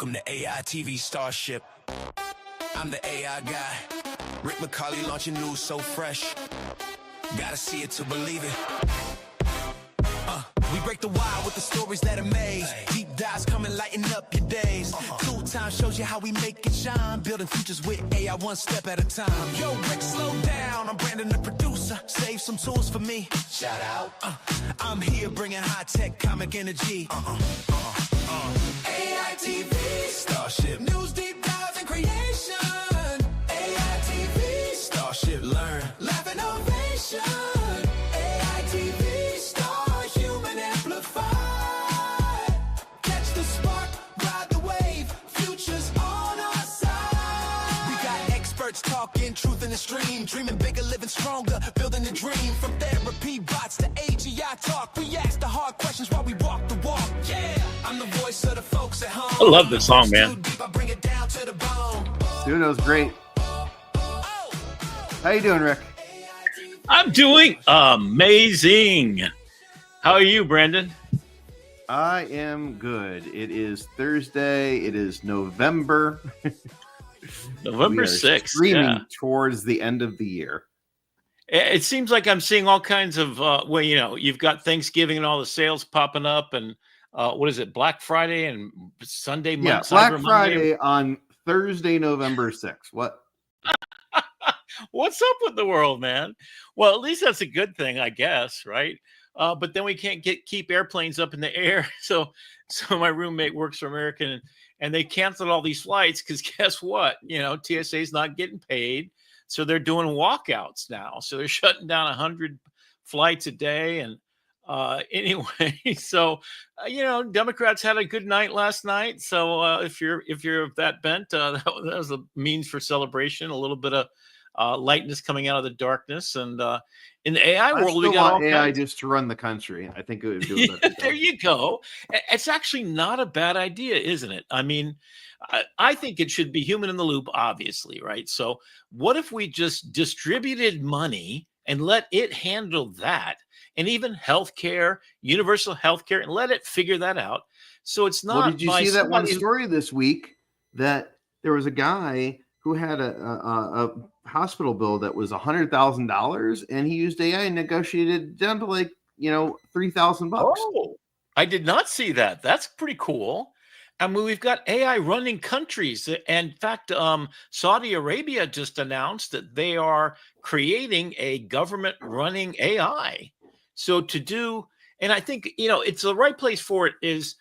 Welcome to AI TV Starship. I'm the AI guy. Rick McCauley launching news so fresh. Gotta see it to believe it. We break the wire with the stories that amaze. Deep dives come and lighten up your days. Cool Time shows you how we make it shine. Building futures with AI one step at a time. Yo, Rick, slow down. I'm Brandon, the producer. Save some tools for me. Shout out. I'm here bringing high-tech comic energy. AI TV Starship. News deep dives and creation. AI TV Starship. Learn, laugh, and innovation. AI TV Star, human amplified. Catch the spark, ride the wave. Future's on our side. We got experts talking truth in the stream. Dreaming bigger, living stronger, building a dream. From therapy bots to AGI talk. We ask the hard questions while we walk the walk. Yeah, I'm the voice of the folks at home. I love this song, man. Dude, that was great. How you doing, Rick? I'm doing amazing. How are you, Brandon? I am good. It is Thursday. It is November. November 6th. Streaming towards the end of the year. It seems like I'm seeing all kinds of, well, you know, you've got Thanksgiving and all the sales popping up, and what is it, Black Friday and Sunday? Yeah, Black Friday on Thursday, November 6th. What? What's up with the world, man? Well, at least that's a good thing, I guess, right? But then we can't keep airplanes up in the air. So my roommate works for American, and they canceled all these flights because guess what? You know, TSA is not getting paid. So they're doing walkouts now. So they're shutting down 100 flights a day. And anyway, so, you know, Democrats had a good night last night. So if you're that bent, that was a means for celebration, a little bit of lightness coming out of the darkness. And in the AI world, we got all AI just to run the country. I think it would do it. There you go. It's actually not a bad idea, isn't it? I mean, I think it should be human in the loop, obviously, right? So what if we just distributed money and let it handle that, and even healthcare, universal healthcare, and let it figure that out? So it's not. Well, did you see that one story this week that there was a guy who had a hospital bill that was $100,000, and he used AI and negotiated down to like, you know, $3,000. Oh, I did not see that. That's pretty cool. I mean, we've got AI running countries. And in fact, Saudi Arabia just announced that they are creating a government running AI. So to do, and I think, you know, it's the right place for it is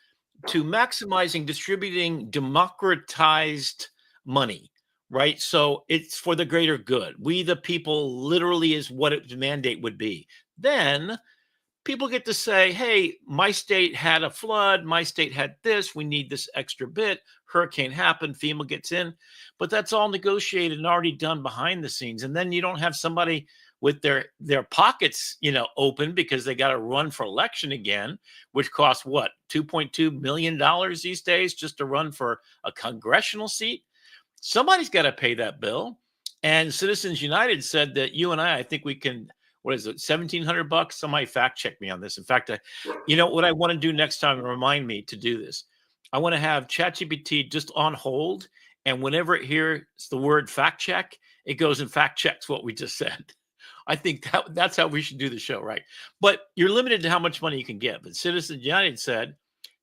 to maximizing distributing democratized money, right? So it's for the greater good. We, the people, literally is what its mandate would be. Then people get to say, hey, my state had a flood. My state had this. We need this extra bit. Hurricane happened. FEMA gets in. But that's all negotiated and already done behind the scenes. And then you don't have somebody with their pockets, you know, open because they got to run for election again, which costs what, $2.2 million these days just to run for a congressional seat. Somebody's got to pay that bill. And Citizens United said that you and I think we can, what is it, $1,700? Somebody fact check me on this. In fact, you know what I want to do next time, remind me to do this. I want to have ChatGPT just on hold. And whenever it hears the word fact check, it goes and fact checks what we just said. I think that's how we should do the show, right? But you're limited to how much money you can give. And Citizens United said,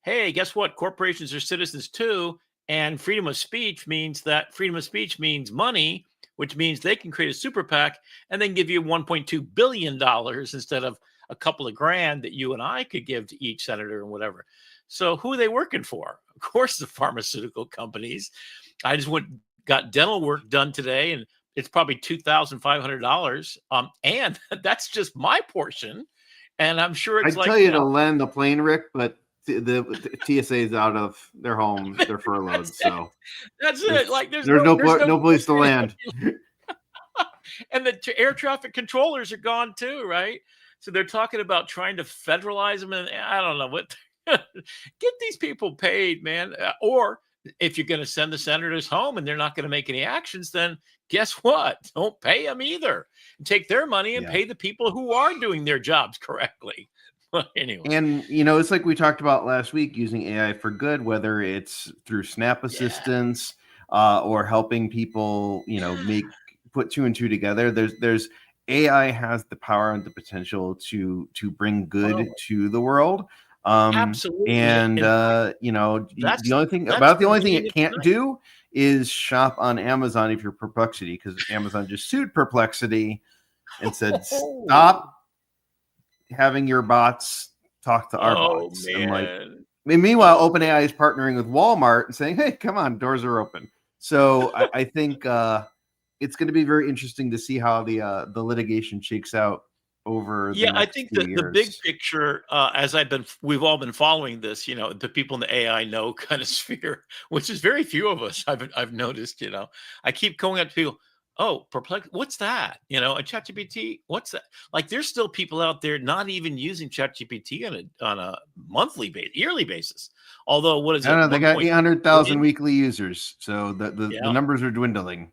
hey, guess what? Corporations are citizens too. And freedom of speech means money, which means they can create a super PAC and then give you $1.2 billion instead of a couple of grand that you and I could give to each senator and whatever. So who are they working for? Of course, the pharmaceutical companies. I just got dental work done today, and it's probably $2,500. And that's just my portion. And I'm sure it's I'd tell you to land the plane, Rick, but the TSA is out of their home. They're furloughed. So that's it. Like there's no place to land. And the air traffic controllers are gone too, right? So they're talking about trying to federalize them, and I don't know what. Get these people paid, man, or if you're going to send the senators home and they're not going to make any actions, then guess what? Don't pay them either. Take their money and Yeah. pay the people who are doing their jobs correctly. But anyway, And it's like we talked about last week, using AI for good, whether it's through Snap yeah, assistance or helping people, put two and two together. There's AI has the power and the potential to bring good oh, to the world. absolutely. And In fact, the only thing that's about the the only thing meaning it of can't tonight. do is shop on Amazon if you're Perplexity, because Amazon just sued Perplexity and said, Oh, stop having your bots talk to our oh bots. And like, man. meanwhile, Oh, OpenAI is partnering with Walmart and saying, "Hey, come on, doors are open." So I think it's going to be very interesting to see how the litigation shakes out over the yeah, I next think few that the big years. picture, as we've all been following this, the people in the AI know kind of sphere, which is very few of us. I've noticed, I keep going up to people. Oh, perplex. What's that? A ChatGPT. What's that? Like, there's still people out there not even using ChatGPT on a monthly base, yearly basis. Although, what is I don't it? know. They got 1 800,000 billion. weekly users, so the Yeah. numbers are dwindling.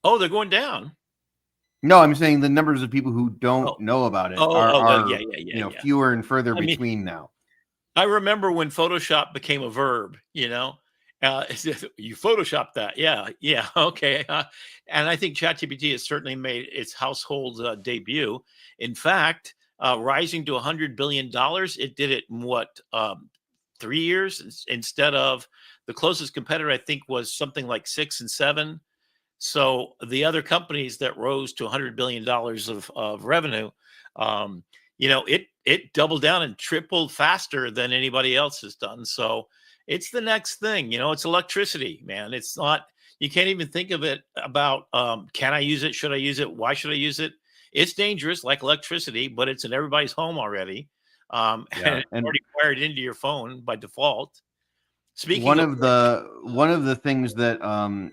Oh, they're going down. No, I'm saying the numbers of people who don't Oh, know about it oh, are oh. Well, yeah, yeah, yeah, yeah. fewer and further I mean, between now. I remember when Photoshop became a verb, you Photoshop that. Yeah, yeah, okay. And I think ChatGPT has certainly made its household debut. In fact, rising to $100 billion, it did it in what, 3 years instead of the closest competitor, I think, was something like 6 and 7. So the other companies that rose to $100 billion of revenue, um, it doubled down and tripled faster than anybody else has done. So it's the next thing. It's electricity, man. It's not. You can't even think of it about can I use it? Should I use it? Why should I use it? It's dangerous, like electricity, but it's in everybody's home already, and Yeah, it's and already wired into your phone by default. one Speaking of of which, the things that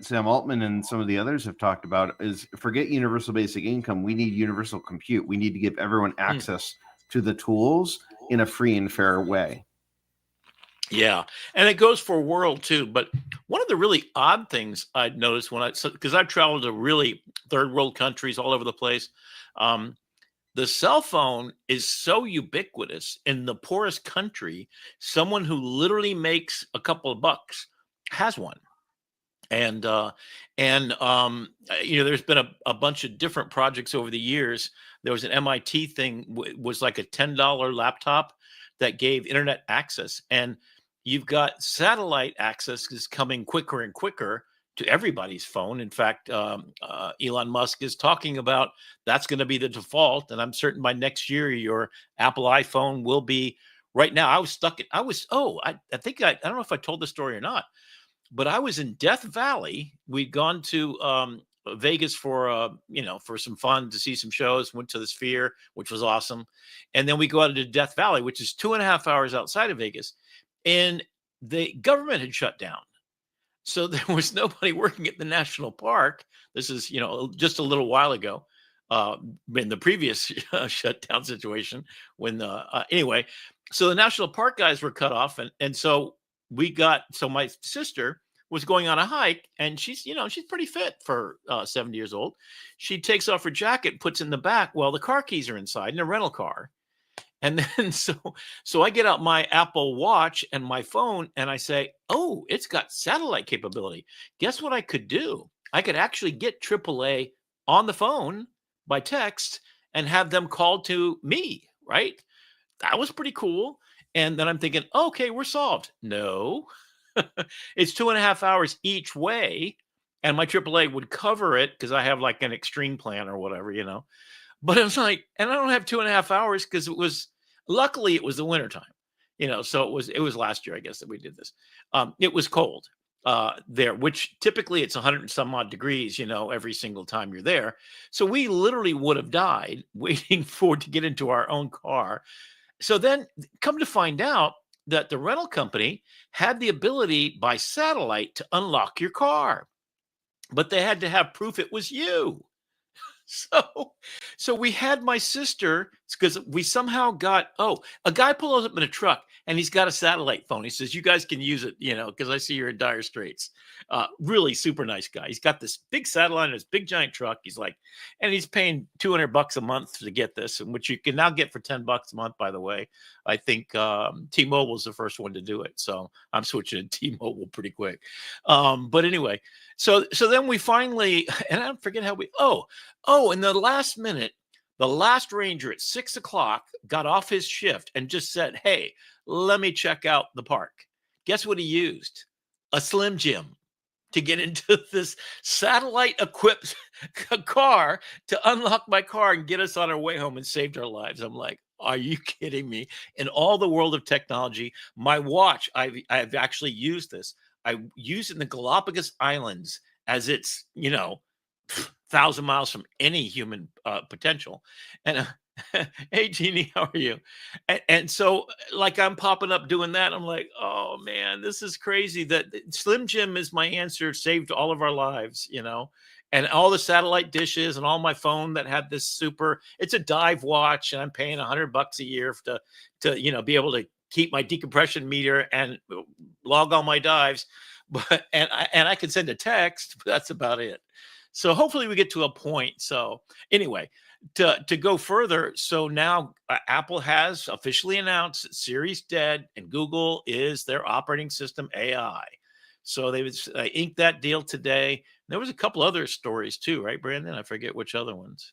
Sam Altman and some of the others have talked about is, forget universal basic income. We need universal compute. We need to give everyone hmm, access to the tools in a free and fair way. yeah, and it goes for world too. But one of the really odd things I'd noticed because I've traveled to really third world countries all over the place, um, the cell phone is so ubiquitous in the poorest country. Someone who literally makes a couple of bucks has one. And there's been a bunch of different projects over the years. There was an MIT thing, was like a $10 laptop that gave internet access, and you've got satellite access is coming quicker and quicker to everybody's phone. In fact, Elon Musk is talking about that's going to be the default, and I'm certain by next year your Apple iPhone will be. Right now, I think I don't know if I told the story or not, but I was in Death Valley. We'd gone to Vegas for some fun, to see some shows. Went to the Sphere, which was awesome, and then we go out into Death Valley, which is 2.5 hours outside of Vegas, and the government had shut down, so there was nobody working at the national park. This is just a little while ago, in the previous shutdown situation. Anyway, so the national park guys were cut off, and so so my sister was going on a hike, and she's pretty fit for 70 years old. She takes off her jacket, puts it in the back. Well, the car keys are inside in a rental car. And then so I get out my Apple Watch and my phone, and I say, "Oh, it's got satellite capability. Guess what I could do? I could actually get AAA on the phone by text and have them call to me, right?" That was pretty cool. And then I'm thinking, okay, we're solved. No, it's 2.5 hours each way, and my AAA would cover it because I have like an extreme plan or whatever. But it was like, and I don't have 2.5 hours because luckily it was the wintertime, so it was last year, I guess, that we did this. It was cold there, which typically it's 100 and some odd degrees, every single time you're there. So we literally would have died waiting to get into our own car. So then come to find out that the rental company had the ability by satellite to unlock your car, but they had to have proof it was you. So, so we had my sister because we somehow got, a guy pulls up in a truck and he's got a satellite phone. He says, you guys can use it, because I see you're in dire straits. Really super nice guy. He's got this big satellite in his big giant truck. He's like, and he's paying $200 a month to get this, and which you can now get for $10 a month, by the way. I think T-Mobile is the first one to do it. So I'm switching to T-Mobile pretty quick. But anyway, so then we finally, and I forget how in the last minute, the last ranger at 6 o'clock got off his shift and just said, hey, let me check out the park. Guess what he used? A Slim Jim to get into this satellite equipped car to unlock my car and get us on our way home, and saved our lives. I'm like, are you kidding me? In all the world of technology, my watch, I've actually used this. I use it in the Galapagos Islands as it's, 1,000 miles from any human potential. And hey, Jeannie, how are you? And so, like, I'm popping up doing that. I'm like, oh man, this is crazy. That Slim Jim is my answer. Saved all of our lives, and all the satellite dishes and all my phone that had this it's a dive watch, and I'm paying $100 a year to be able to keep my decompression meter and log all my dives. But and I can send a text, but that's about it. So hopefully we get to a point. So anyway, to go further, so now Apple has officially announced that Siri's dead and Google is their operating system AI. So they inked that deal today. There was a couple other stories too, right, Brandon? I forget which other ones.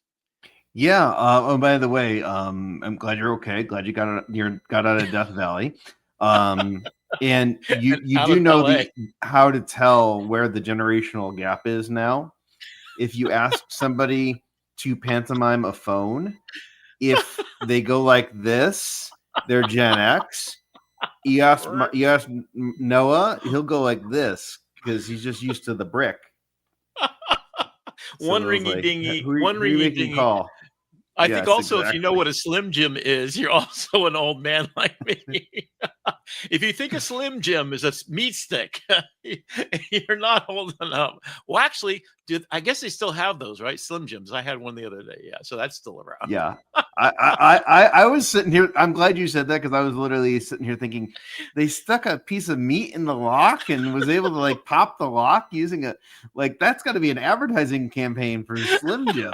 Yeah. Oh, by the way, I'm glad you're okay. Glad you got out of Death Valley. And you do know how to tell where the generational gap is now. If you ask somebody to pantomime a phone, if they go like this, they're Gen X. You ask Noah, he'll go like this because he's just used to the brick. One ringy dingy, one ringy dingy call. I think also, exactly. If you know what a Slim Jim is, you're also an old man like me. If you think a Slim Jim is a meat stick, you're not old enough. Well, actually, I guess they still have those, right? Slim Jims. I had one the other day. Yeah, so that's still around. Yeah. I was sitting here. I'm glad you said that, because I was literally sitting here thinking they stuck a piece of meat in the lock and was able to like pop the lock using that's got to be an advertising campaign for Slim Jim.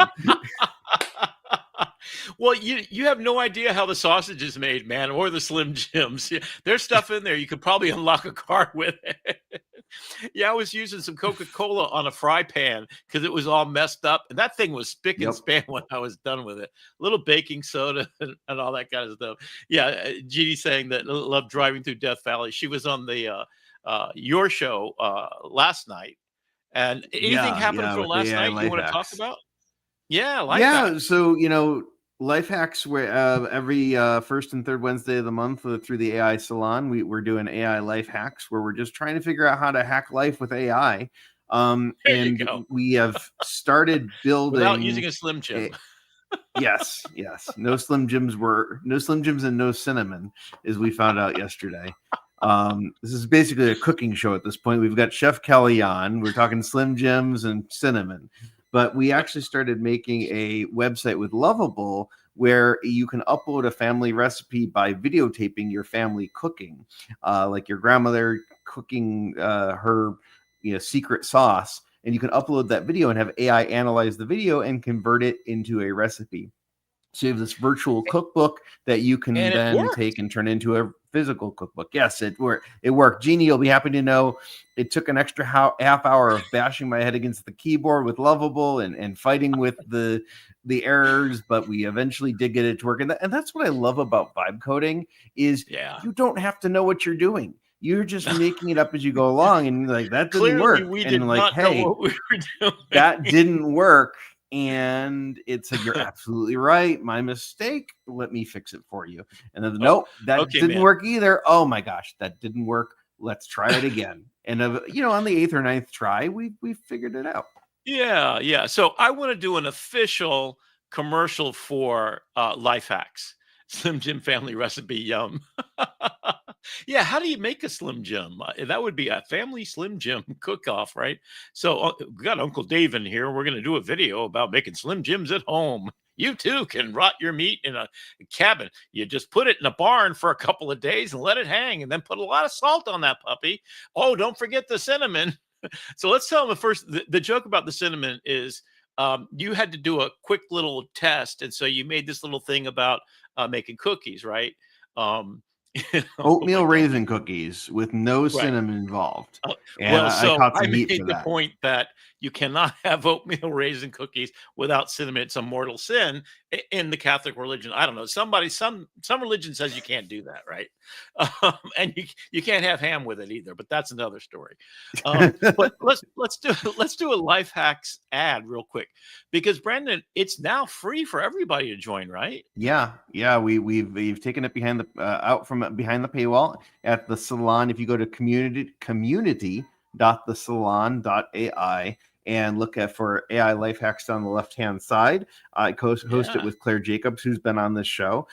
Well, you have no idea how the sausage is made, man, or the Slim Jims. There's stuff in there you could probably unlock a car with it. Yeah, I was using some Coca-Cola on a fry pan because it was all messed up. And that thing was spick and span when I was done with it. A little baking soda and all that kind of stuff. Yeah, Jeannie saying that loved driving through Death Valley. She was on the your show last night. And anything happened from last night you want to talk about? Yeah, life hacks. So, life hacks where every first and third Wednesday of the month through the AI Salon, we're doing AI life hacks where we're just trying to figure out how to hack life with AI. And we have started building without using a Slim Jim. Yes. No Slim Jims and no cinnamon, as we found out yesterday. This is basically a cooking show at this point. We've got Chef Kelly on. We're talking Slim Jims and cinnamon. But we actually started making a website with Lovable where you can upload a family recipe by videotaping your family cooking, like your grandmother cooking her secret sauce. And you can upload that video and have AI analyze the video and convert it into a recipe. So you have this virtual cookbook that you can then take and turn into a physical cookbook. Yes, it worked. Jeannie, you'll be happy to know it took an extra half hour of bashing my head against the keyboard with Lovable and fighting with the errors, but we eventually did get it to work. And that's what I love about vibe coding is you don't have to know what you're doing. You're just making it up as you go along, and you're like, that didn't work. We did not know what we were doing. That didn't work. And it said, you're absolutely right. My mistake. Let me fix it for you. And then, nope, that didn't work either. Oh my gosh, that didn't work. Let's try it again. And on the 8th or 9th try, we figured it out. Yeah. So I want to do an official commercial for life hacks. Slim Jim family recipe, yum. Yeah, how do you make a Slim Jim? That would be a family Slim Jim cook-off, right? So we got Uncle Dave in here. We're going to do a video about making Slim Jims at home. You too can rot your meat in a cabin. You just put it in a barn for a couple of days and let it hang, and then put a lot of salt on that puppy. Oh, don't forget the cinnamon. So let's tell them the first. The joke about the cinnamon is you had to do a quick little test, and so you made this little thing about making cookies, right? Um, Oatmeal like raisin cookies with no right. cinnamon involved. And Well, I so caught I some heat made for the that. point that you cannot have oatmeal raisin cookies without cinnamon. It's a mortal sin in the Catholic religion. I don't know. Some religion says you can't do that, right? And you can't have ham with it either. But that's another story. But let's do a life hacks ad real quick, because Brandon, it's now free for everybody to join, right? Yeah. We've taken it behind the out from behind the paywall at the salon. If you go to community.thesalon.ai and look at for AI life hacks down the left hand side, I host it Yeah. with Claire Jacobs, who's been on this show.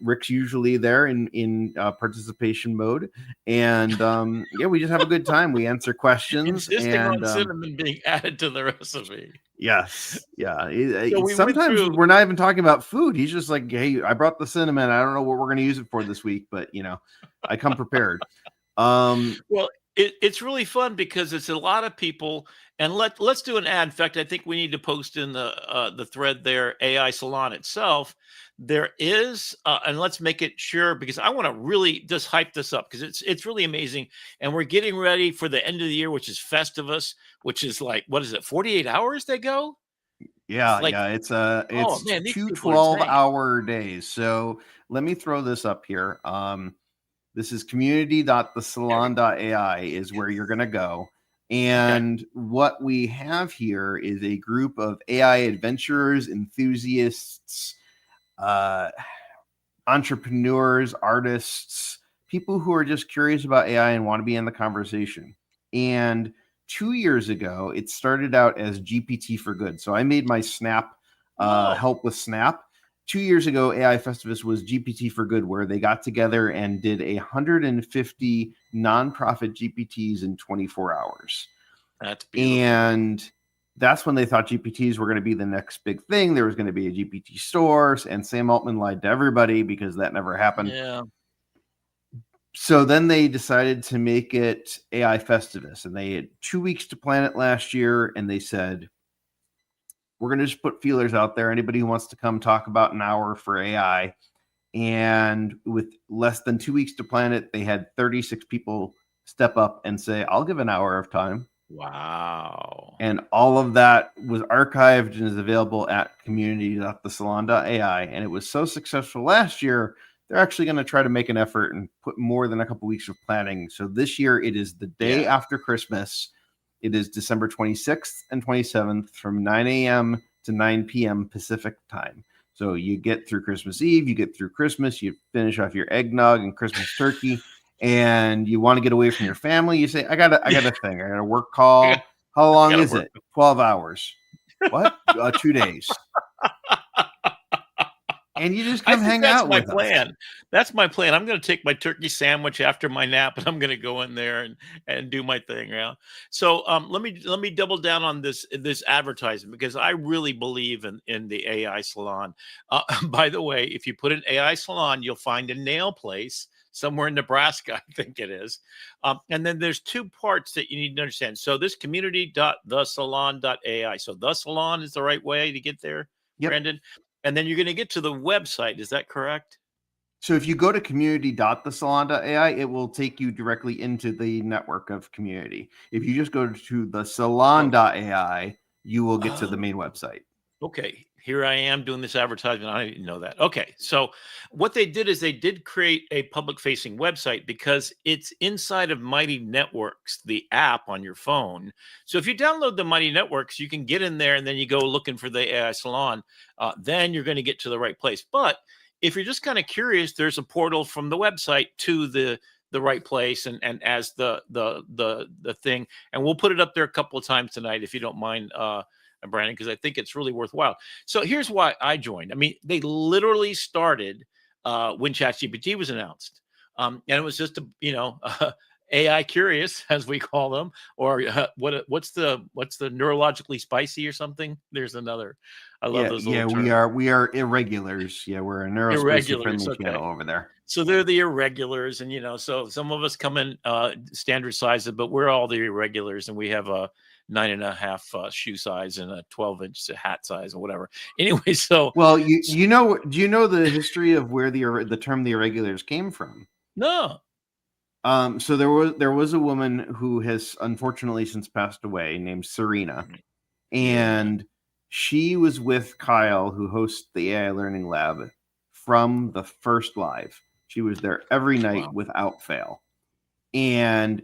Rick's usually there in participation mode, and yeah, we just have a good time. We answer questions, Insisting and on cinnamon being added to the recipe. yes, yeah. So we went Sometimes through. we're not even talking about food. He's just like, "Hey, I brought the cinnamon. I don't know what we're going to use it for this week, but I come prepared." Well, it's really fun because it's a lot of people, and let's do an ad. In fact, I think we need to post in the thread there, AI Salon itself. There is, and let's make it sure, because I want to really just hype this up, because it's really amazing, and we're getting ready for the end of the year, which is Festivus, which is like, what is it, 48 hours they go? It's Yeah, like, yeah. oh It's man, these two people are insane. 12-hour days. So let me throw this up here. This is community.thesalon.ai is where you're going to go. Okay. And what we have here is a group of AI adventurers, enthusiasts, entrepreneurs, artists, people who are just curious about AI and want to be in the conversation. And 2 years ago, it started out as GPT for Good. So I made my Snap Oh, help with Snap. 2 years ago, AI Festivus was GPT for Good, where they got together and did 150 nonprofit GPTs in 24 hours. that's beautiful. And that's when they thought GPTs were going to be the next big thing. There was going to be a GPT store, and Sam Altman lied to everybody because that never happened. Yeah. So then they decided to make it AI Festivus, and they had 2 weeks to plan it last year, and they said, we're going to just put feelers out there. Anybody who wants to come talk about an hour for AI. And with less than 2 weeks to plan it, they had 36 people step up and say, I'll give an hour of time. Wow. And all of that was archived and is available at community.thesalon.ai. And it was so successful last year, they're actually going to try to make an effort and put more than a couple weeks of planning. So this year, it is the day after Christmas. It is December 26th and 27th from 9 a.m. to 9 p.m. Pacific time. So you get through Christmas Eve, you get through Christmas, you finish off your eggnog and Christmas turkey, and you want to get away from your family. You say, I got a thing. I got a work call. How long is it? 12 hours. What? 2 days. And you just come hang out with plan. us. That's my plan. I'm going to take my turkey sandwich after my nap, and I'm going to go in there and do my thing. Yeah. So let me double down on this advertising, because I really believe in the AI salon. By the way, if you put an AI salon, you'll find a nail place somewhere in Nebraska, I think it is. And then there's two parts that you need to understand. So this community.thesalon.ai. So the salon is the right way to get there, Yep. Brandon. And then you're going to get to the website. Is that correct? So if you go to community.thesalon.ai, it will take you directly into the network of community. If you just go to thesalon.ai, you will get to the main website. Okay. Here I am doing this advertisement. I didn't know that. Okay. So what they did is they did create a public facing website, because it's inside of Mighty Networks, the app on your phone. So if you download the Mighty Networks, you can get in there, and then you go looking for the AI salon. Then you're going to get to the right place. But if you're just kind of curious, there's a portal from the website to the right place, and as the thing, and we'll put it up there a couple of times tonight, if you don't mind, Brandon, because I think it's really worthwhile. So here's why I joined. I mean, they literally started when ChatGPT was announced, and it was just AI curious, as we call them, or what's the neurologically spicy or something? There's another. I love those little terms. We are irregulars. Yeah, we're a neurospicy Irregulars, friendly okay. channel over there. So they're the irregulars, and so some of us come in standard sizes, but we're all the irregulars, and we have a 9.5 shoe size and a 12-inch hat size or whatever. Anyway, so well, do you know the history of where the term the irregulars came from? No. So there was a woman who has unfortunately since passed away named Serena, and she was with Kyle, who hosts the AI Learning Lab, from the first live. She was there every night without fail, and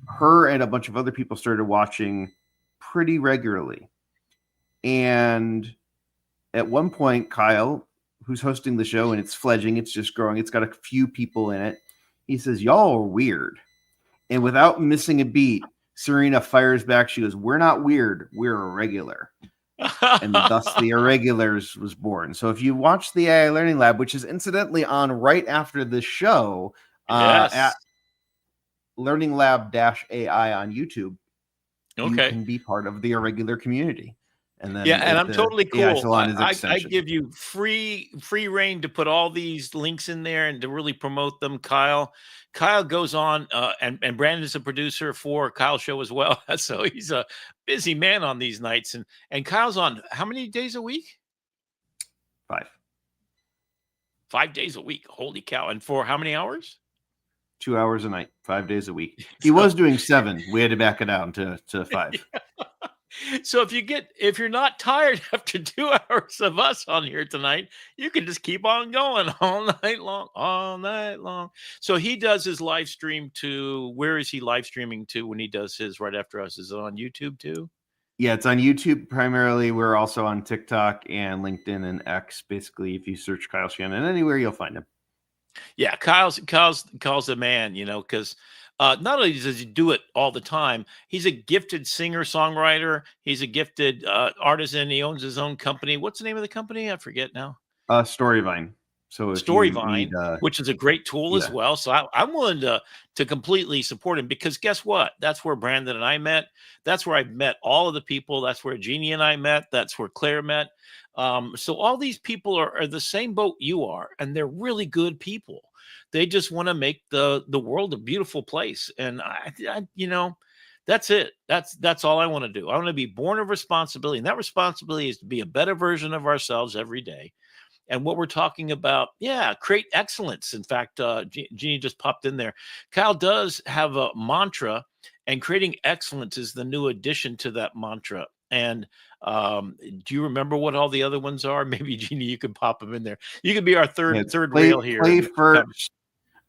her and a bunch of other people started watching pretty regularly. And at one point, Kyle, who's hosting the show, and it's fledgling, it's just growing, it's got a few people in it. He says, "Y'all are weird." And without missing a beat, Serena fires back. She goes, "We're not weird. We're irregular." And thus the Irregulars was born. So if you watch the AI Learning Lab, which is incidentally on right after this show, at Learning Lab-AI on YouTube, you can be part of the irregular community. And then and I'm totally cool. I give you free reign to put all these links in there and to really promote them. Kyle goes on, and Brandon's a producer for Kyle's show as well. So he's a busy man on these nights. And Kyle's on how many days a week? 5. 5 days a week. Holy cow. And for how many hours? 2 hours a night, 5 days a week. He was doing 7. We had to back it down to 5. So if you're not tired after 2 hours of us on here tonight, you can just keep on going all night long. So he does his live stream to, where is he live streaming to when he does his right after us? Is it on YouTube too? Yeah, it's on YouTube primarily. We're also on TikTok and LinkedIn and X. Basically, if you search Kyle Shannon anywhere, you'll find him. Yeah, Kyle's the man, because not only does he do it all the time, he's a gifted singer-songwriter. He's a gifted artisan. He owns his own company. What's the name of the company? I forget now. Storyvine. So Storyvine, which is a great tool as well. So I'm willing to completely support him, because guess what? That's where Brandon and I met. That's where I met all of the people. That's where Jeannie and I met. That's where Claire met. So all these people are the same boat you are, and they're really good people. They just want to make the world a beautiful place. And I that's it. That's all I want to do. I want to be born of responsibility. And that responsibility is to be a better version of ourselves every day. And what we're talking about, create excellence. In fact, Jeannie just popped in there. Kyle does have a mantra, and creating excellence is the new addition to that mantra. And do you remember what all the other ones are? Maybe Jeannie, you could pop them in there. You could be our third rail here. Play first.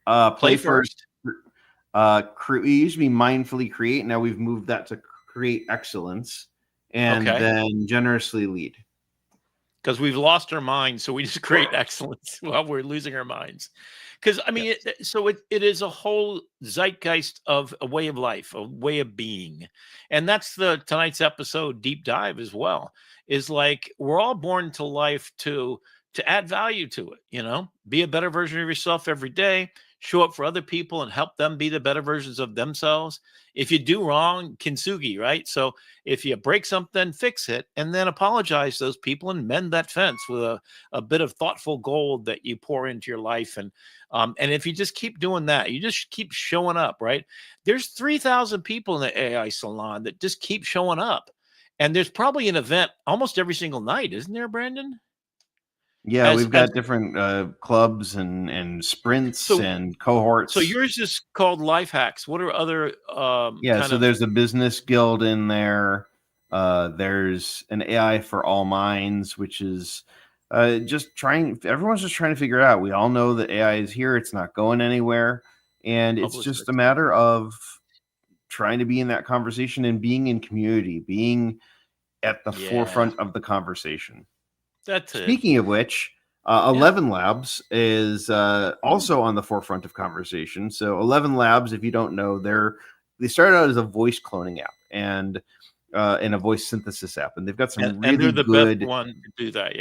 Play first. We used to be mindfully create. Now we've moved that to create excellence, and then generously lead. Because we've lost our minds, so we just create excellence while we're losing our minds. Because I mean, it is a whole zeitgeist of a way of life, a way of being, and that's tonight's episode deep dive as well. Is like we're all born to life to add value to it. Be a better version of yourself every day. Show up for other people and help them be the better versions of themselves. If you do wrong, kintsugi, right? So if you break something, fix it, and then apologize to those people and mend that fence with a bit of thoughtful gold that you pour into your life. And if you just keep doing that, you just keep showing up, right? There's 3,000 people in the AI salon that just keep showing up. And there's probably an event almost every single night, isn't there, Brandon? Yeah, we've got different clubs and sprints and cohorts. So yours is called Life Hacks. What are other? There's a business guild in there. There's an AI for all minds, which is everyone's just trying to figure it out. We all know that AI is here. It's not going anywhere. And it's just a matter of trying to be in that conversation and being in community, being at the forefront of the conversation. Speaking of which, 11 Labs is also on the forefront of conversation. So 11 Labs, if you don't know, they started out as a voice cloning app and a voice synthesis app, and they've got some really they're the good best one to do that.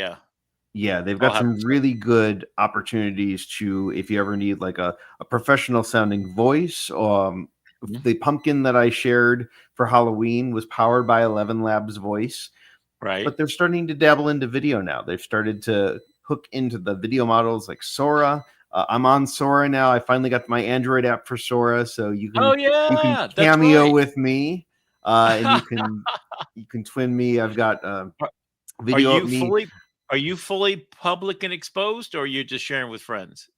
Yeah, they've got some really good opportunities to, if you ever need like a professional sounding voice, Mhm. the pumpkin that I shared for Halloween was powered by 11 Labs voice, Right. but they're starting to dabble into video now. They've started to hook into the video models like Sora. I'm on Sora now. I finally got my Android app for Sora, so you Oh can yeah, that's cameo right. with me, and you can twin me. I've got Are are video of you me, fully are you fully public and exposed, or are you just sharing with friends?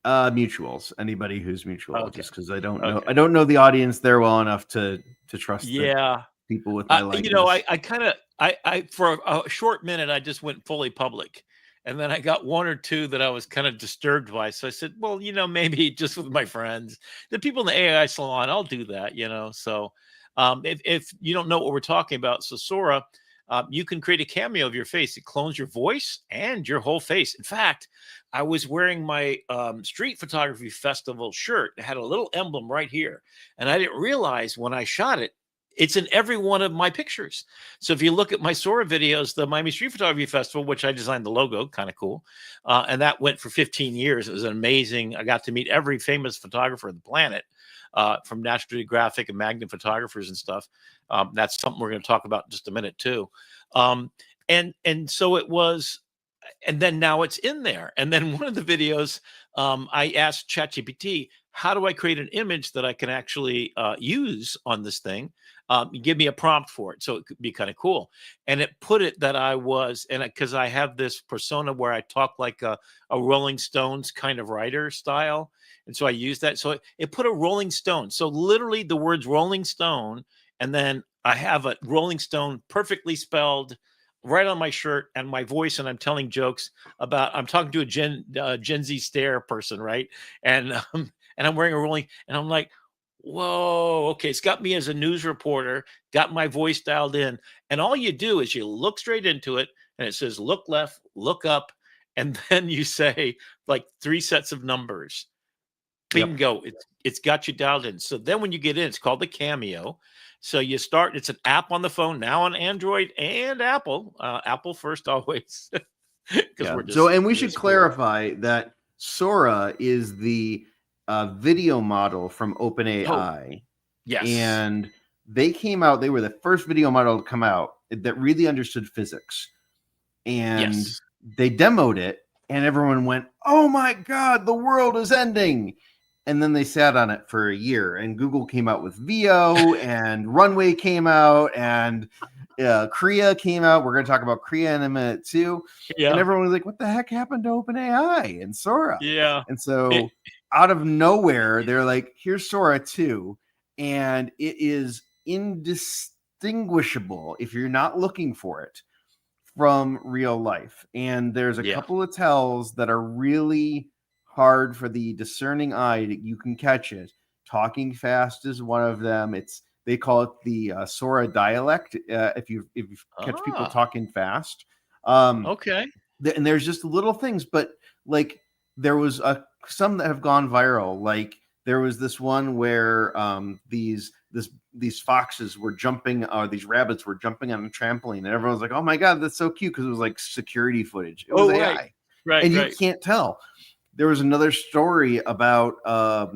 mutuals. Anybody who's mutual, Okay. just because I Okay. don't know the audience there well enough to trust the Yeah. people with my I likeness. I kinda I for a short minute, I just went fully public, and then I got 1 or 2 that I was kinda disturbed by, so I said, "Well, maybe just with my friends." The people in the AI salon, I'll do that, so, if you don't know what we're talking about, so Sora, you can create a cameo of your face. It clones your voice and your whole face. In fact, I was wearing my, street photography festival shirt. It had a little emblem right here, and I didn't realize when I shot it, it's in every one of my pictures. So if you look at my Sora videos, the Miami Street Photography Festival, which I designed the logo, kind of cool, and that went for 15 years. It was amazing. I got to meet every famous photographer on the planet, from National Geographic and Magnum photographers and stuff. That's something we're going to talk about in just a minute too. Um, and so it was, and then now it's in there. And then one of the videos, I asked ChatGPT, how do I create an image that I can actually use on this thing? Give me a prompt for it, so it could be kind of cool. And it put it that I was, and because I have this persona where I talk like a Rolling Stones kind of writer style, and so I use that. So it put a Rolling Stone. So literally the words Rolling Stone, and then I have a Rolling Stone perfectly spelled right on my shirt and my voice, and I'm telling jokes about, I'm talking to a Gen Z stare person, right? And and I'm wearing a rolling, and I'm like, whoa, okay, it's got me as a news reporter, got my voice dialed in, and all you do is you look straight into it, and it says look left, look up, and then you say like 3 sets of numbers. Yep. Bingo. It's got you dialed in. So then when you get in, it's called the Cameo. So you start, it's an app on the phone, now on Android and Apple. Apple first always, because Yeah. we're So, just and we we're should just cool. clarify that Sora is the video model from Oh, OpenAI, yes. and they came out. They were the first video model to come out that really understood physics, and Yes. they demoed it, and everyone went, "Oh my god, the world is ending!" And then they sat on it for a year, and Google came out with VO, and Runway came out, and Kriya came out. We're going to talk about Kriya in a minute too. And Yeah. everyone was like, "What the heck happened to OpenAI and Sora?" Yeah. And It, so, out of nowhere, they're like, "Here's Sora 2," and it is indistinguishable if you're not looking for it from real life. And there's a yeah. couple of tells that are really hard for the discerning eye that you can catch it. Talking fast is one of them. They call it the Sora dialect. If you catch people Ah, talking fast, um, okay. and there's just little things, but like there was some that have gone viral. Like there was this one where these foxes were jumping, or these rabbits were jumping on a trampoline, and everyone was like, "Oh my god, that's so cute!" Because it was like security footage. It was Oh, right. AI, Right. and you Right. can't tell. There was another story about a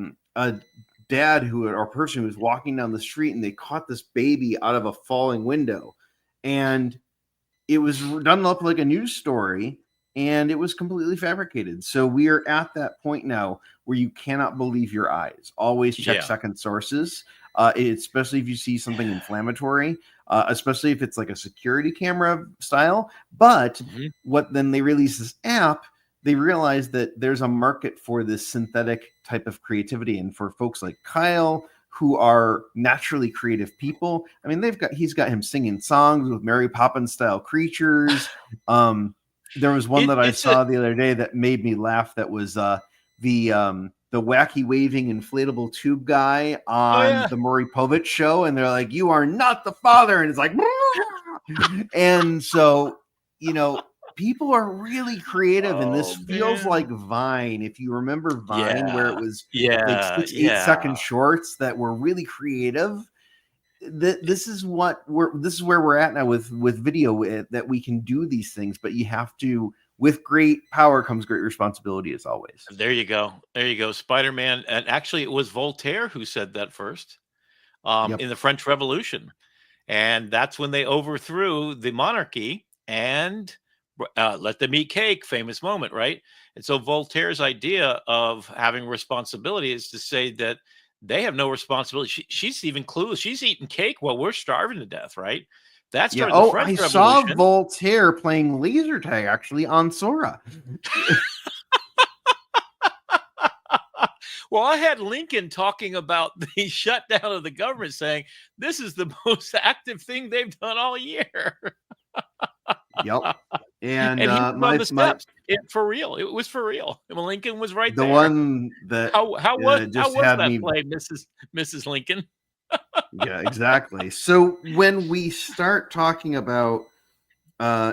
dad who or person who was walking down the street, and they caught this baby out of a falling window, and it was done up like a news story, and it was completely fabricated. So we are at that point now where you cannot believe your eyes. Always check Yeah. second sources, especially if you see something inflammatory, especially if it's like a security camera style. But Mhm. what then they release this app, they realize that there's a market for this synthetic type of creativity, and for folks like Kyle who are naturally creative people. I mean, he's got him singing songs with Mary Poppins style creatures. There was one that I It's a saw the other day that made me laugh. That was the wacky waving inflatable tube guy oh on yeah. the Maury Povich show, and they're like, "You are not the father," and it's like, and so you know, people are really creative, and this Oh feels man. like Vine. If you remember Vine, where it Yeah. was like Yeah. 6 8 second Yeah. shorts that were really creative, this is where we're at now with video, that we can do these things, but you have to, with great power comes great responsibility, as always. There you go. There you go. Spider-Man, and actually it was Voltaire who said that first. Yep. in the French Revolution. And that's when they overthrew the monarchy and let them eat cake, famous moment, right? And so Voltaire's idea of having responsibility is to say that they have no responsibility. She's even clueless. She's eating cake while we're starving to death, right? That Yeah. started the Oh, French I saw Revolution. Voltaire playing laser tag actually on Sora. Well, I had Lincoln talking about the shutdown of the government, saying this is the most active thing they've done all year. Yep. And And he was on the my steps. For real. It was for real. And Lincoln was right the there. one that How just was had that me. play, Mrs. Lincoln? Yeah, exactly. So when we start talking about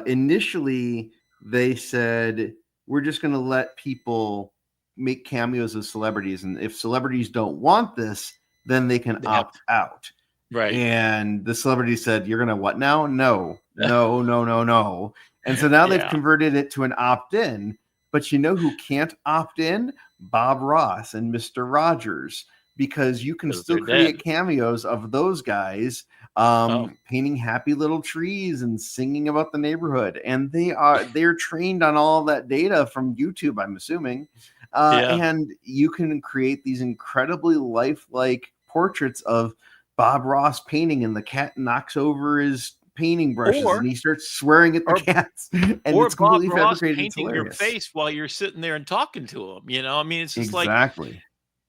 initially they said we're just going to let people make cameos of celebrities, and if celebrities don't want this, then they can They have opt out. right. And the celebrity said, "You're going to what now? No, no, no, no, no." And so now they've Yeah. converted it to an opt-in. But you know who can't opt in? Bob Ross and Mr. Rogers, because you can Because still they're dead. create cameos of those guys Oh, painting happy little trees and singing about the neighborhood. And they're trained on all that data from YouTube, I'm assuming. yeah. And you can create these incredibly lifelike portraits of Bob Ross painting, and the cat knocks over his painting brushes and Or he starts swearing at the or cats. And or it's Bob completely Ross fabricated. It's painting your hilarious. face while you're sitting there and talking to him. I mean, it's just like Exactly.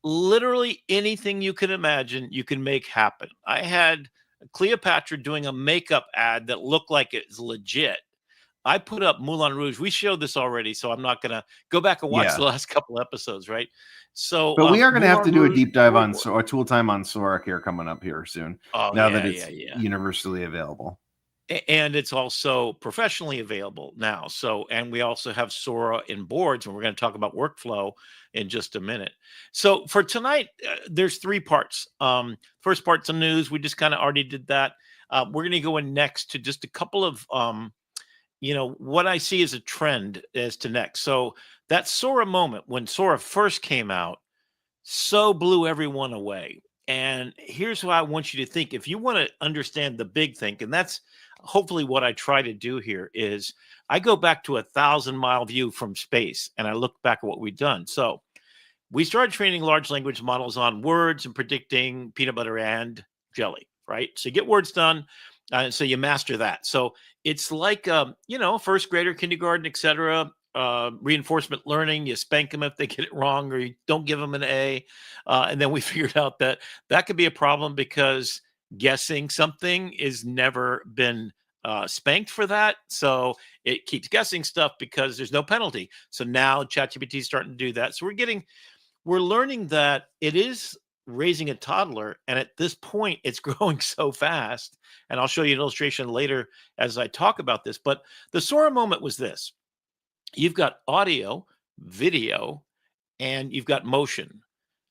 literally anything you can imagine, you can make happen. I had Cleopatra doing a makeup ad that looked like it's legit. I put up Moulin Rouge. We showed this already, so I'm not gonna go back and watch Yeah. the last couple episodes, right? So But we are going to have to Moulin do a Rouge deep dive on storyboard. or tool time on Sora here coming up here soon. Oh Now that yeah, it's yeah, yeah. universally available. And it's also professionally available now. So, and we also have Sora in boards, and we're going to talk about workflow in just a minute. So, for tonight, there's three parts. First part's the news. We just kind of already did that. We're going to go in next to just a couple of, what I see as a trend as to next. So, that Sora moment when Sora first came out so blew everyone away. And here's what I want you to think. If you want to understand the big thing, and that's hopefully what I try to do here, is I go back to 1,000-mile view from space and I look back at what we've done. So we started training large language models on words and predicting peanut butter and jelly, right? So you get words done. So you master that. So it's like, first grader, kindergarten, etc. Reinforcement learning. You spank them if they get it wrong, or you don't give them an A. And then we figured out that that could be a problem because guessing something is never been spanked for that. So it keeps guessing stuff because there's no penalty. So now ChatGPT is starting to do that. So we're learning that it is raising a toddler, and at this point it's growing so fast, and I'll show you an illustration later as I talk about this. But the Sora moment was this: you've got audio, video, and you've got motion.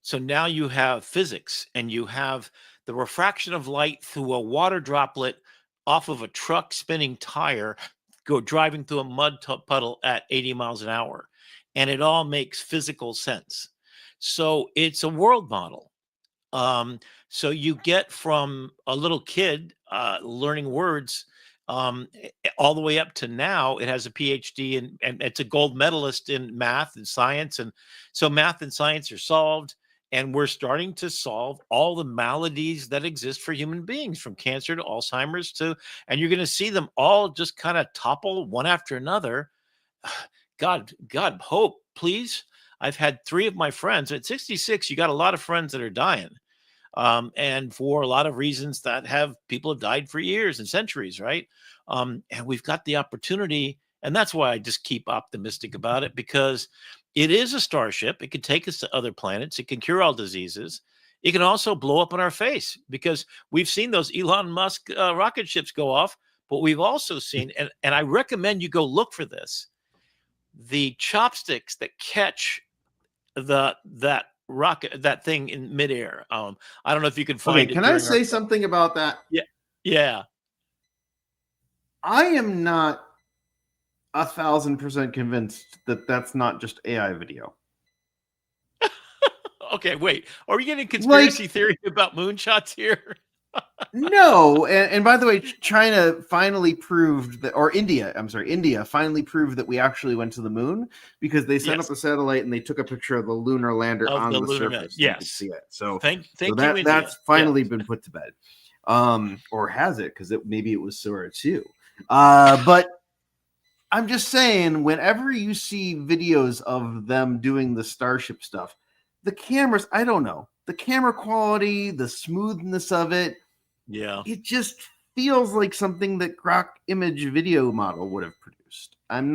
So now you have physics, and you have the refraction of light through a water droplet off of a truck spinning tire go driving through a puddle at 80 miles an hour, and it all makes physical sense. So it's a world model. So you get from a little kid learning words all the way up to now. It has a PhD and it's a gold medalist in math and science. And so math and science are solved. And we're starting to solve all the maladies that exist for human beings, from cancer to Alzheimer's and you're going to see them all just kind of topple one after another. God, hope, please. I've had three of my friends at 66. You got a lot of friends that are dying. And for a lot of reasons that people have died for years and centuries, right? And we've got the opportunity, and that's why I just keep optimistic about it, because it is a starship. It can take us to other planets. It can cure all diseases. It can also blow up in our face, because we've seen those Elon Musk rocket ships go off, but we've also seen, and I recommend you go look for this, the chopsticks that catch that rocket, that thing in midair. I don't know if you can Okay, find it can I during our say something about that? yeah, yeah. I am not 1,000% convinced that that's not just AI video. Okay, wait. Are we getting Like, conspiracy theory about moonshots here? no, and by the way, China finally proved that, or India, I'm sorry, India finally proved that we actually went to the moon because they sent up Yes, a satellite and they took a picture of the lunar lander of on the the lunar man. surface. And you could Yes. see it. So Thank you, that India. that's Yeah. finally been put to bed. Or has it? Because maybe it was Sora too. But I'm just saying, whenever you see videos of them doing the Starship stuff, the cameras, I don't know, the camera quality, the smoothness of it, Yeah. it just feels like something that Grok image video model would have produced. I'm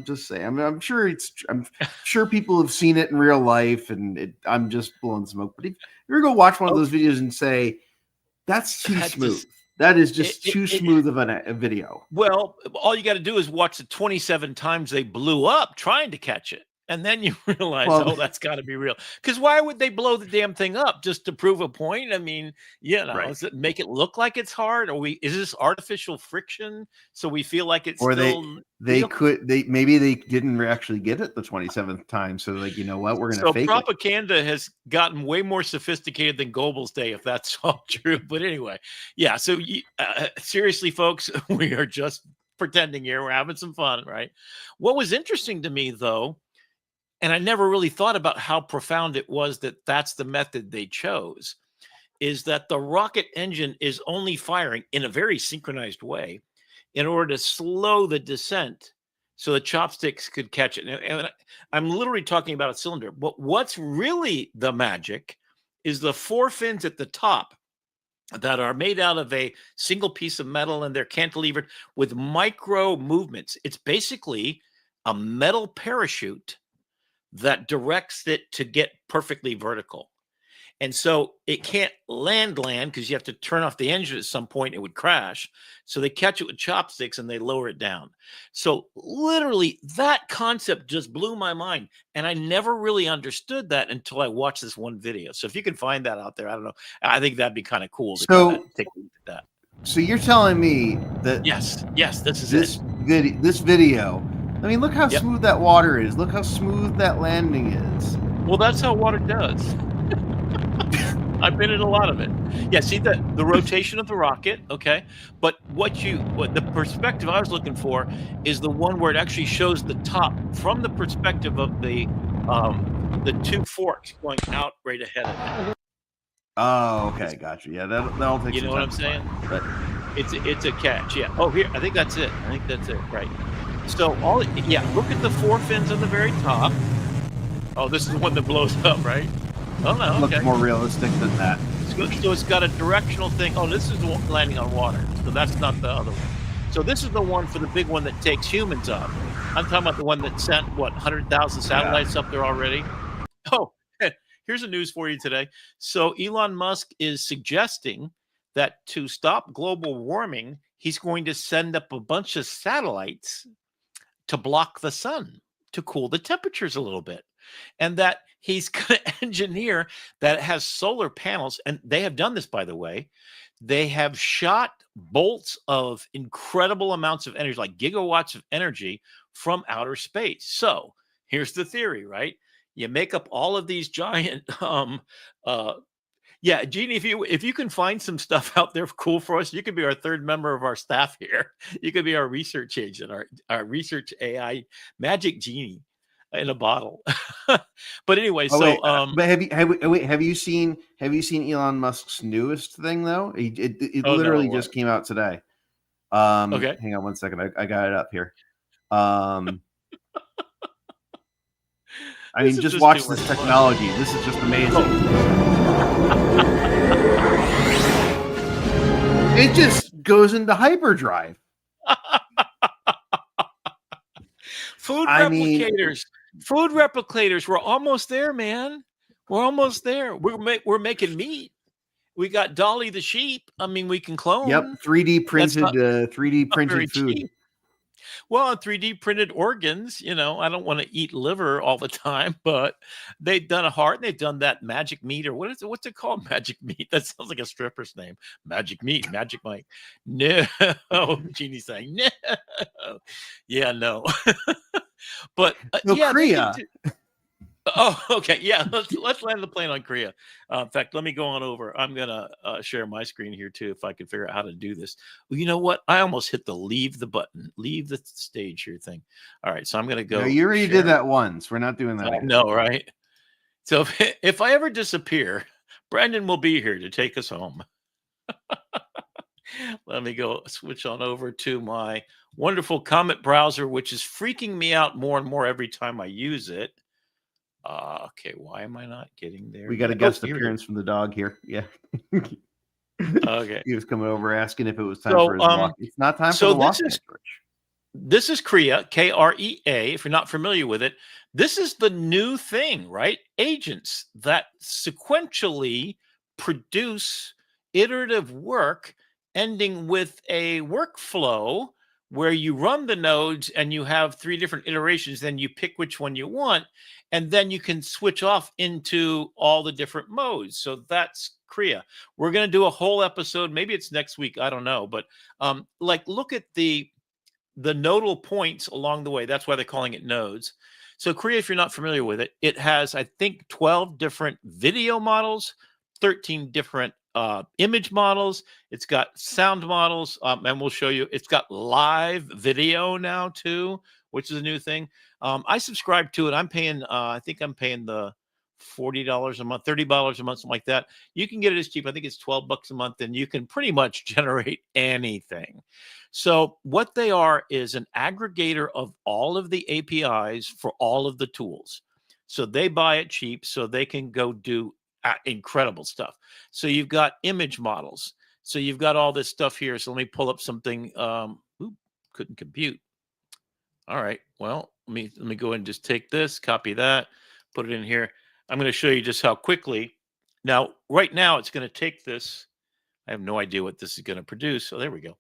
just saying. I'm sure I'm sure people have seen it in real life, and I'm just blowing smoke. But if you ever go watch one of Oh, those videos and say that's too that smooth, just that is it, just it, too it smooth of a video. well, all you got to do is watch the 27 times they blew up trying to catch it. And then you realize, Well, oh, that's got to be real. Because why would they blow the damn thing up just to prove a point? I mean, right. does it make it look like it's hard? Is this artificial friction so we feel like it's Or still they real? could they maybe they didn't actually get it the 27th time, so like, you know what, we're gonna So fake it. propaganda has gotten way more sophisticated than Goebbels' day, if that's all true. But anyway, yeah. So seriously, folks, we are just pretending here. We're having some fun, right? What was interesting to me, though, and I never really thought about how profound it was that that's the method they chose, is that the rocket engine is only firing in a very synchronized way in order to slow the descent so the chopsticks could catch it. And I'm literally talking about a cylinder. But what's really the magic is the four fins at the top that are made out of a single piece of metal and they're cantilevered with micro movements. It's basically a metal parachute that directs it to get perfectly vertical. And so it can't land because you have to turn off the engine at some point, it would crash. So they catch it with chopsticks and they lower it down. So literally that concept just blew my mind. And I never really understood that until I watched this one video. So if you can find that out there, I don't know. I think that'd be kind of cool to kind of So take a look at that. so you're telling me that Yes, this is it. this video, I mean, look how Yep. smooth that water is. Look how smooth that landing is. Well, that's how water does. I've been in a lot of it. Yeah, see the rotation of the rocket, okay? But what the perspective I was looking for is the one where it actually shows the top from the perspective of the two forks going out right ahead of it. Oh, okay, gotcha. Yeah, that'll take You some know what time I'm to saying? find, but It's a catch. Yeah. Oh, here, I think that's it. Right. So look at the four fins on the very top. Oh, this is the one that blows up, right? Oh no, it looks okay. more realistic than that. So it's got a directional thing. Oh, this is the one landing on water. So that's not the other one. So this is the one for the big one that takes humans up. I'm talking about the one that sent, 100,000 satellites up there already? Oh, here's a news for you today. So Elon Musk is suggesting that to stop global warming, he's going to send up a bunch of satellites to block the sun to cool the temperatures a little bit. And that he's going to engineer that has solar panels. And they have done this, by the way. They have shot bolts of incredible amounts of energy, like gigawatts of energy from outer space. So here's the theory, right? You make up all of these giant yeah, Jeannie, if you can find some stuff out there cool for us, you could be our third member of our staff here. You could be our research agent, our research AI magic genie in a bottle. But anyway, Oh wait, so but have you seen Elon Musk's newest thing though? It oh no, literally what? just came out today. Okay. Hang on one second. I got it up here. I This mean, is just just too watch much this fun. technology. This is just amazing. It just goes into hyperdrive. Food I mean, replicators. Food replicators. We're almost there, man. We're almost there. We're making meat. We got Dolly the sheep. I mean, we can yep, clone. 3D That's printed 3D not very printed food. cheap. Well, 3D printed organs, I don't want to eat liver all the time, but they've done a heart and they've done that magic meat or what's it called? Magic meat. That sounds like a stripper's name. Magic meat, Magic Mike. No, Jeannie's saying no. Yeah, no. But No, yeah, they can Kriya. do. Oh, okay. Yeah, let's land the plane on Korea. In fact, let me go on over. I'm gonna share my screen here too, if I can figure out how to do this. Well, you know what? I almost hit the leave the button, leave the stage here thing. All right, so I'm gonna No, go you already did share. that once. We're not doing that I again. know, right? So if I ever disappear, Brandon will be here to take us home. Let me go switch on over to my wonderful comment browser, which is freaking me out more and more every time I use it. Okay, why am I not getting there We got a yet? Oh, guest here it is. appearance from the dog here. Yeah. Okay. He was coming over asking if it was time for So, his walk. It's not time for so the this walk yet, is George. this is Krea, Krea. If you're not familiar with it, this is the new thing, right? Agents that sequentially produce iterative work, ending with a workflow where you run the nodes and you have three different iterations. Then you pick which one you want, and then you can switch off into all the different modes. So that's Krea. We're going to do a whole episode. Maybe it's next week. I don't know, but like look at the nodal points along the way. That's why they're calling it nodes. So Korea, if you're not familiar with it, it has, I think, 12 different video models, 13 different image models. It's got sound models, and we'll show you. It's got live video now too, which is a new thing. I subscribe to it. I'm paying, I think I'm paying the $40 a month, $30 a month, something like that. You can get it as cheap. I think it's $12 a month, and you can pretty much generate anything. So what they are is an aggregator of all of the APIs for all of the tools. So they buy it cheap so they can go do incredible stuff. So you've got image models. So you've got all this stuff here. So let me pull up something. Couldn't compute. All right. Well, let me go ahead and just take this, copy that, put it in here. I'm going to show you just how quickly. Now, right now, it's going to take this. I have no idea what this is going to produce. So there we go.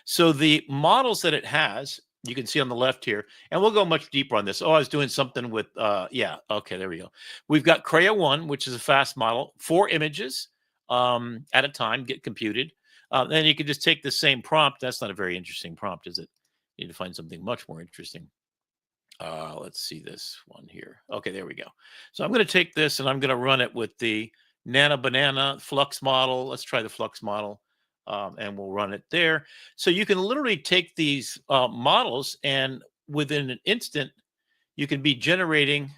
So the models that it has, you can see on the left here, and we'll go much deeper on this. Oh, I was doing something with, yeah, okay, there we go. We've got Krea 1, which is a fast model, 4 images at a time get computed. Then you can just take the same prompt. That's not a very interesting prompt, is it? You need to find something much more interesting. Let's see this one here. Okay, there we go. So I'm going to take this and I'm going to run it with the Nana Banana Flux model. Let's try the Flux model, and we'll run it there. So you can literally take these models, and within an instant, you can be generating,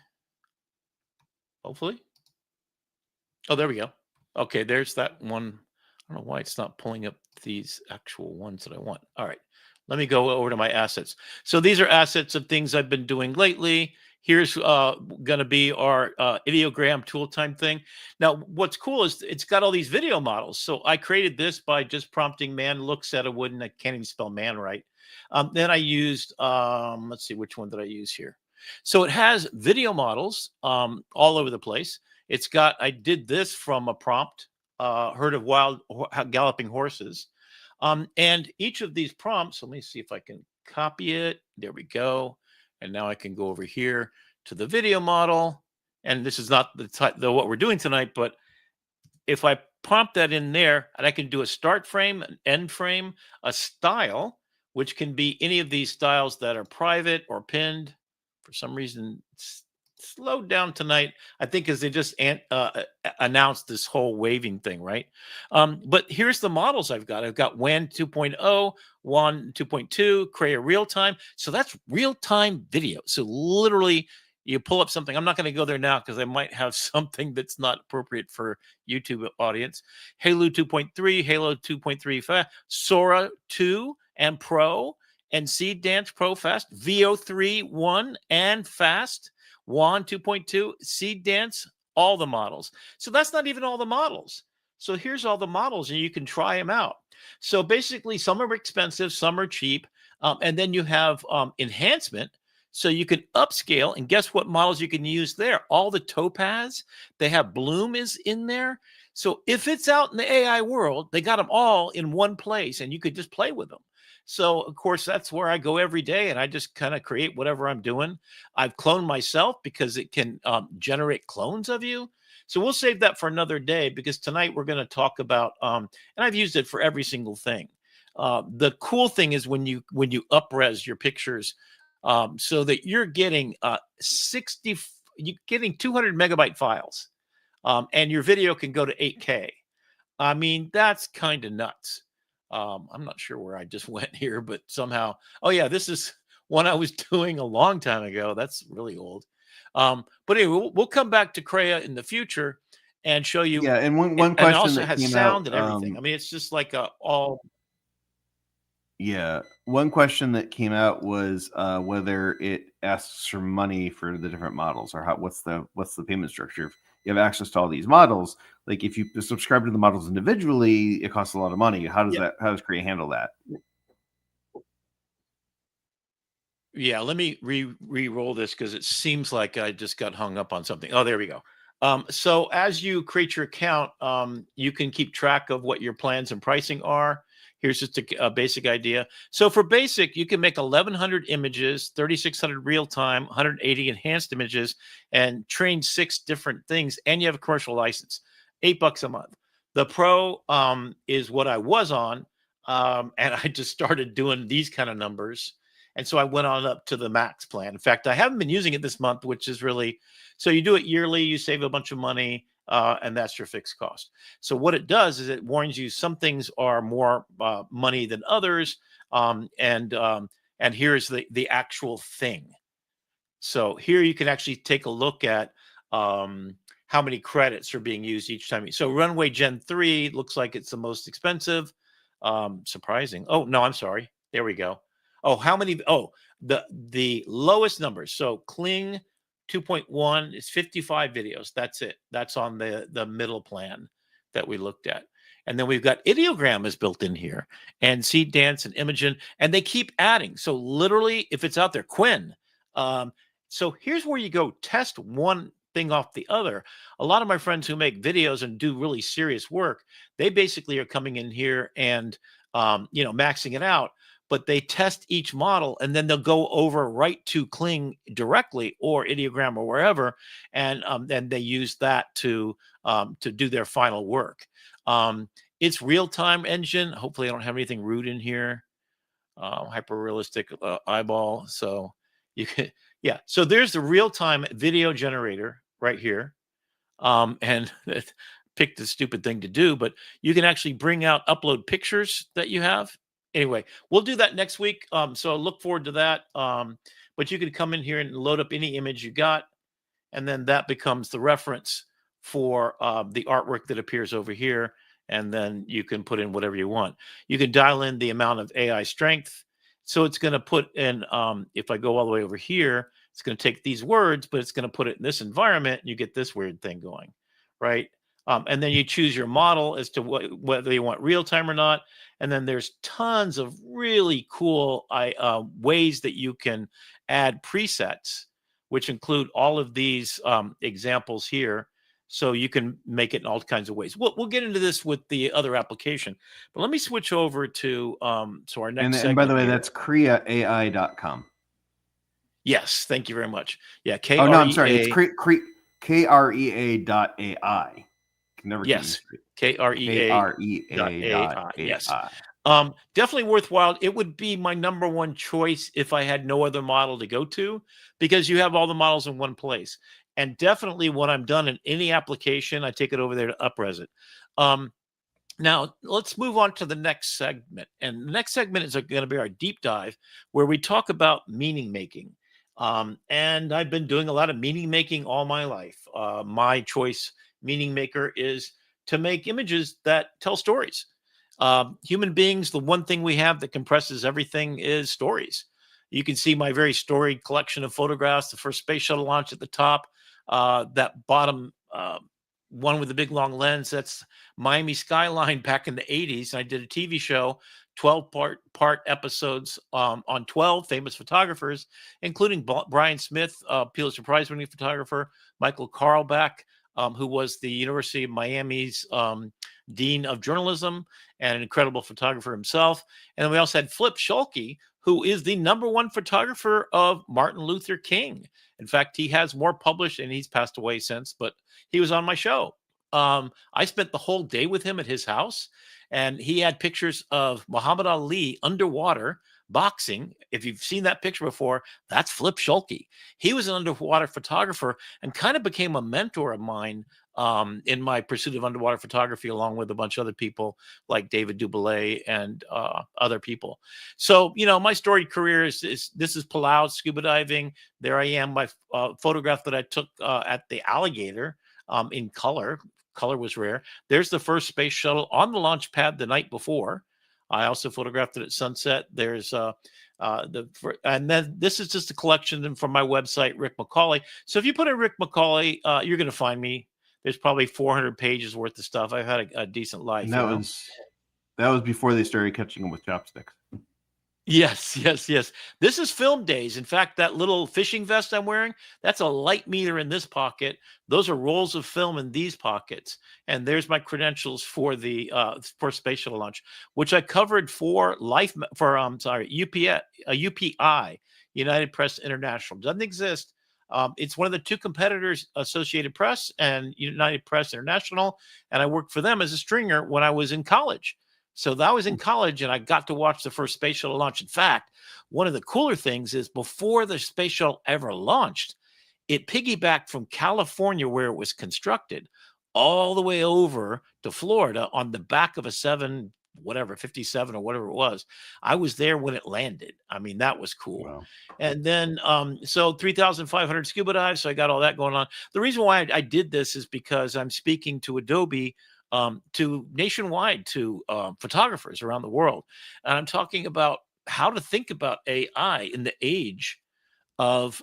hopefully. Oh, there we go. Okay, there's that one. I don't know why it's not pulling up these actual ones that I want. All right. Let me go over to my assets. So these are assets of things I've been doing lately. Here's going to be our ideogram tool time thing. Now, what's cool is it's got all these video models. So I created this by just prompting man looks at a wood, and I can't even spell man right. Then I used, let's see, which one did I use here? So it has video models all over the place. It's got, I did this from a prompt, herd of wild galloping horses. And each of these prompts, let me see if I can copy it. There we go. And now I can go over here to the video model. And this is not the what we're doing tonight, but if I prompt that in there, and I can do a start frame, an end frame, a style, which can be any of these styles that are private or pinned. For some reason, it's slowed down tonight. I think because they just announced this whole waving thing, right? But here's the models I've got. I've got WAN 2.0, WAN 2.2, Krea real time. So that's real time video. So literally, you pull up something. I'm not going to go there now because I might have something that's not appropriate for YouTube audience. Halo 2.3, Halo 2.3, Sora 2 and Pro, and Seed Dance Pro Fast, VO3 1 and Fast, WAN 2.2, Seed Dance, all the models. So that's not even all the models. So here's all the models, and you can try them out. So basically, some are expensive, some are cheap, and then you have enhancement. So you can upscale, and guess what models you can use there? All the Topaz, they have Bloom is in there. So if it's out in the AI world, they got them all in one place, and you could just play with them. So of course, that's where I go every day, and I just kind of create whatever I'm doing. I've cloned myself because it can generate clones of you. So we'll save that for another day, because tonight we're going to talk about, and I've used it for every single thing. The cool thing is when you up-res your pictures, so that you're getting 60 you're getting 200 megabyte files, and your video can go to 8K. I mean, that's kind of nuts. I'm not sure where I just went here, but somehow, oh yeah, this is one I was doing a long time ago. That's really old. But anyway, we'll come back to Crea in the future and show you. Yeah, and one And question also that has came sound out. and everything. I mean, it's just like all. Yeah, one question that came out was whether it asks for money for the different models, or what's the payment structure. If you have access to all these models, like if you subscribe to the models individually, it costs a lot of money. How does Crea handle that? Yeah, let me re-roll this because it seems like I just got hung up on something. Oh, there we go. So as you create your account, you can keep track of what your plans and pricing are. Here's just a basic idea. So for basic, you can make 1,100 images, 3,600 real time, 180 enhanced images, and train 6 different things. And you have a commercial license, $8 a month. The Pro is what I was on, and I just started doing these kind of numbers. And so I went on up to the max plan. In fact, I haven't been using it this month, which is really, so you do it yearly, you save a bunch of money, and that's your fixed cost. So what it does is it warns you some things are more money than others, and here's the actual thing. So here you can actually take a look at how many credits are being used each time. So Runway Gen 3 looks like it's the most expensive. Surprising. Oh, no, I'm sorry. There we go. Oh, how many? Oh, the lowest numbers. So Kling 2.1 is 55 videos. That's it. That's on the middle plan that we looked at. And then we've got Ideogram is built in here, and Seed Dance and Imogen, and they keep adding. So literally, if it's out there, Quinn. So here's where you go test one thing off the other. A lot of my friends who make videos and do really serious work, they basically are coming in here and maxing it out. But they test each model and then they'll go over right to Kling directly or Ideogram or wherever, and then they use that to do their final work. It's real-time engine. Hopefully I don't have anything rude in here. Hyper realistic eyeball. So you can, yeah. So there's the real-time video generator right here. And picked the stupid thing to do, but you can actually bring out, upload pictures that you have. Anyway, we'll do that next week. So look forward to that. But you can come in here and load up any image you got, and then that becomes the reference for the artwork that appears over here. And then you can put in whatever you want. You can dial in the amount of AI strength. So it's going to put in, if I go all the way over here, it's going to take these words, but it's going to put it in this environment, and you get this weird thing going, right? And then you choose your model as to whether you want real time or not. And then there's tons of really cool ways that you can add presets, which include all of these examples here. So you can make it in all kinds of ways. We'll get into this with the other application, but let me switch over to so our next. And by the way, that's creaai.com. Yes, thank you very much. Yeah, Oh no, I'm sorry. It's KREA.ai. Yes, KREA.ai. Yes. Definitely worthwhile. It would be my number one choice if I had no other model to go to, because you have all the models in one place. And definitely when I'm done in any application, I take it over there to upres it. Now, let's move on to the next segment. And the next segment is going to be our deep dive, where we talk about meaning making. And I've been doing a lot of meaning making all my life. My choice meaning maker is to make images that tell stories. Human beings, the one thing we have that compresses everything is stories. You can see my very storied collection of photographs, the first space shuttle launch at the top, that bottom one with the big long lens, that's Miami skyline back in the 80s. I did a TV show, 12 part episodes on 12 famous photographers, including Brian Smith, Pulitzer Prize winning photographer, Michael Carlbach, who was the University of Miami's Dean of Journalism and an incredible photographer himself. And then we also had Flip Schulke, who is the #1 photographer of Martin Luther King. In fact, he has more published, and he's passed away since, but he was on my show. I spent the whole day with him at his house, and he had pictures of Muhammad Ali underwater boxing. If you've seen that picture before, that's Flip Schulke. He was an underwater photographer and kind of became a mentor of mine in my pursuit of underwater photography, along with a bunch of other people like David Duboulet and other people. So, my storied career is this is Palau scuba diving. There I am, my photograph that I took at the Alligator in color. Color was rare. There's the first space shuttle on the launch pad the night before. I also photographed it at sunset. There's and then this is just a collection from my website, Rick McCauley. So if you put in Rick McCauley, you're going to find me. There's probably 400 pages worth of stuff. I've had a decent life. And that was before they started catching them with chopsticks. Yes. This is film days. In fact, that little fishing vest I'm wearing, that's a light meter in this pocket. Those are rolls of film in these pockets. And there's my credentials for the for space shuttle launch, which I covered for UPI, United Press International. Doesn't exist. It's one of the two competitors, Associated Press and United Press International. And I worked for them as a stringer when I was in college. So that was in college, and I got to watch the first space shuttle launch. In fact, one of the cooler things is before the space shuttle ever launched, it piggybacked from California, where it was constructed, all the way over to Florida on the back of a 57 or whatever it was. I was there when it landed. I mean, that was cool. Wow. And then, so 3,500 scuba dives. So I got all that going on. The reason why I did this is because I'm speaking to Adobe to nationwide to photographers around the world. And I'm talking about how to think about AI in the age of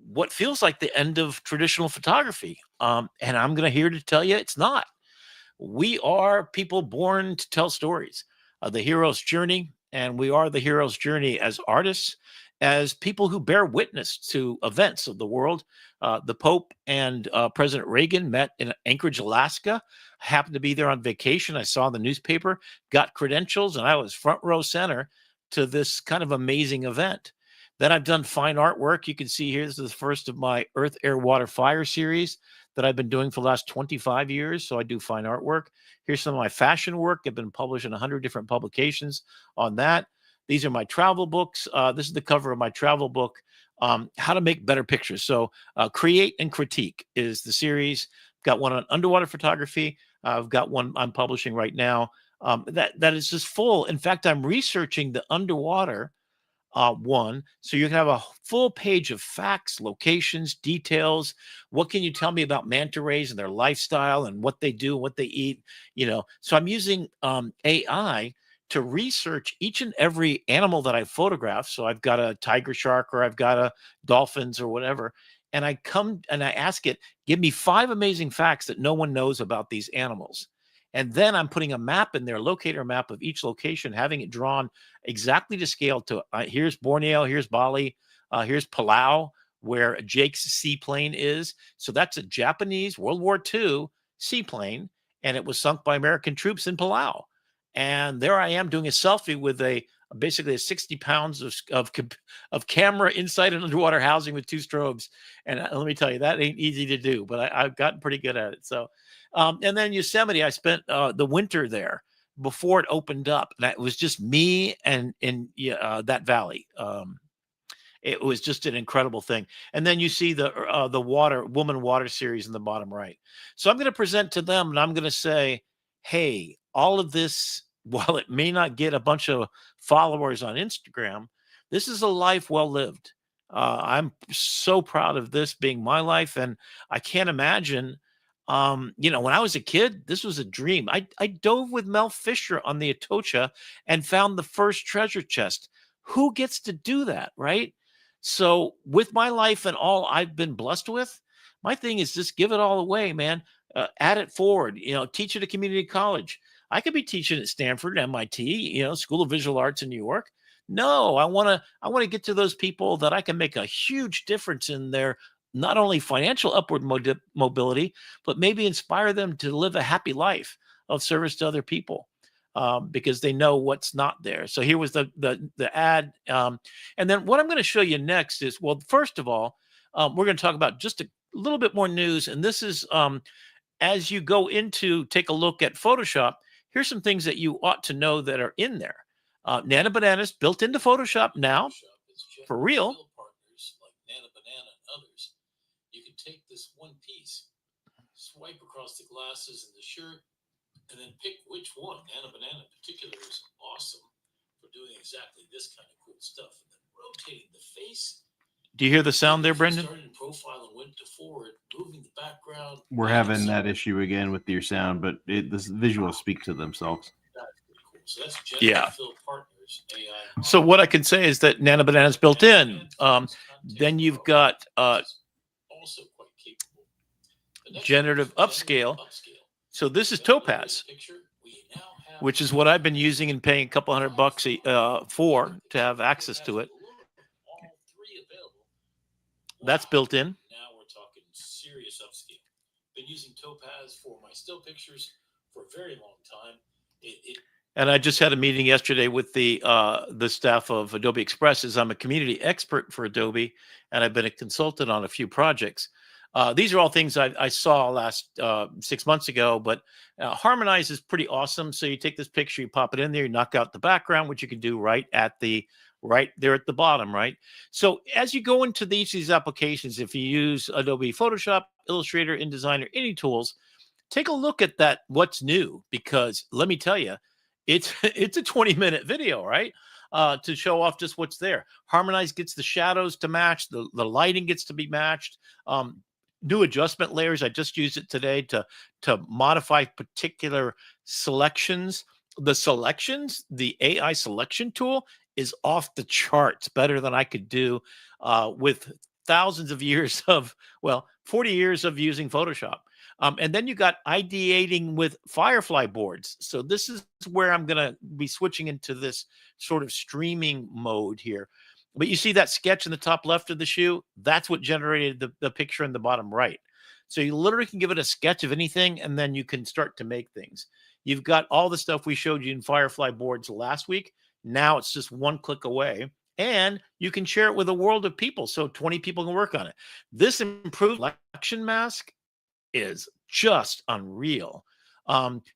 what feels like the end of traditional photography. And I'm here to tell you it's not. We are people born to tell stories, the hero's journey, and we are the hero's journey as artists, as people who bear witness to events of the world. The Pope and President Reagan met in Anchorage, Alaska. I happened to be there on vacation. I saw the newspaper, got credentials, and I was front row center to this kind of amazing event. Then I've done fine artwork. You can see here, this is the first of my Earth, Air, Water, Fire series that I've been doing for the last 25 years. So I do fine artwork. Here's some of my fashion work. I've been published in 100 different publications on that. These are my travel books. This is the cover of my travel book, How to Make Better Pictures. So Create and Critique is the series. Got one on underwater photography. I've got one I'm publishing right now that is just full. In fact, I'm researching the underwater one. So you can have a full page of facts, locations, details. What can you tell me about manta rays and their lifestyle and what they do, what they eat? So I'm using AI to research each and every animal that I photograph. So I've got a tiger shark, or I've got a dolphins or whatever. And I come and I ask it, give me 5 amazing facts that no one knows about these animals. And then I'm putting a map in there, locator map of each location, having it drawn exactly to scale to here's Borneo, here's Bali, here's Palau, where Jake's seaplane is. So that's a Japanese World War II seaplane, and it was sunk by American troops in Palau. And there I am doing a selfie with basically 60 pounds of camera inside an underwater housing with 2 strobes. And let me tell you, that ain't easy to do, but I've gotten pretty good at it. So, and then Yosemite, I spent the winter there before it opened up. And it was just me and in that valley. It was just an incredible thing. And then you see the Woman Water series in the bottom right. So I'm going to present to them, and I'm going to say, hey, all of this, while it may not get a bunch of followers on Instagram, this is a life well lived. I'm so proud of this being my life. And I can't imagine, when I was a kid, this was a dream. I dove with Mel Fisher on the Atocha and found the first treasure chest. Who gets to do that, right? So with my life and all I've been blessed with, my thing is just give it all away, man. Add it forward, teach at a community college. I could be teaching at Stanford, MIT, School of Visual Arts in New York. No, I want to get to those people that I can make a huge difference in their not only financial upward mobility, but maybe inspire them to live a happy life of service to other people, because they know what's not there. So here was the ad. And then what I'm going to show you next is, well, first of all, we're going to talk about just a little bit more news. And this is, as you go into take a look at Photoshop, here's some things that you ought to know that are in there. Nana Bananas built into Photoshop now, for real. Partners like Nana Banana and others, you can take this one piece, swipe across the glasses and the shirt, and then pick which one. Nana Banana in particular is awesome for doing exactly this kind of cool stuff. And then rotating the face. Do you hear the sound there, Brendan? Started in profile and went to forward, moving the background. We're having that issue again with your sound, but the visuals speak to themselves. That's pretty cool. So that's Yeah. Phil Partners AI. So what I can say is that Nana Banana's built in. Then you've got also quite capable. generative upscale. So this is Topaz, which is what I've been using and paying a couple $100 for to have access to it. That's built in. Now we're talking serious upscale. Been using Topaz for my still pictures for a very long time. And I just had a meeting yesterday with the staff of Adobe Express. As I'm a community expert for Adobe, and I've been a consultant on a few projects. These are all things I saw last 6 months ago, but Harmonize is pretty awesome. So you take this picture, you pop it in there, you knock out the background, which you can do right there at the bottom, right? So as you go into these applications, if you use Adobe Photoshop, Illustrator, InDesign, or any tools, take a look at that, what's new, because let me tell you, it's a 20-minute video, right? To show off just what's there. Harmonize gets the shadows to match, the lighting gets to be matched. New adjustment layers. I just used it today to modify particular selections. The AI selection tool is off the charts, better than I could do with thousands of years of, 40 years of using Photoshop. And then you got ideating with Firefly boards. So this is where I'm going to be switching into this sort of streaming mode here. But you see that sketch in the top left of the shoe? That's what generated the picture in the bottom right. So you literally can give it a sketch of anything, and then you can start to make things. You've got all the stuff we showed you in Firefly boards last week. Now it's just one click away, and you can share it with a world of people. So 20 people can work on it. This improved selection mask is just unreal.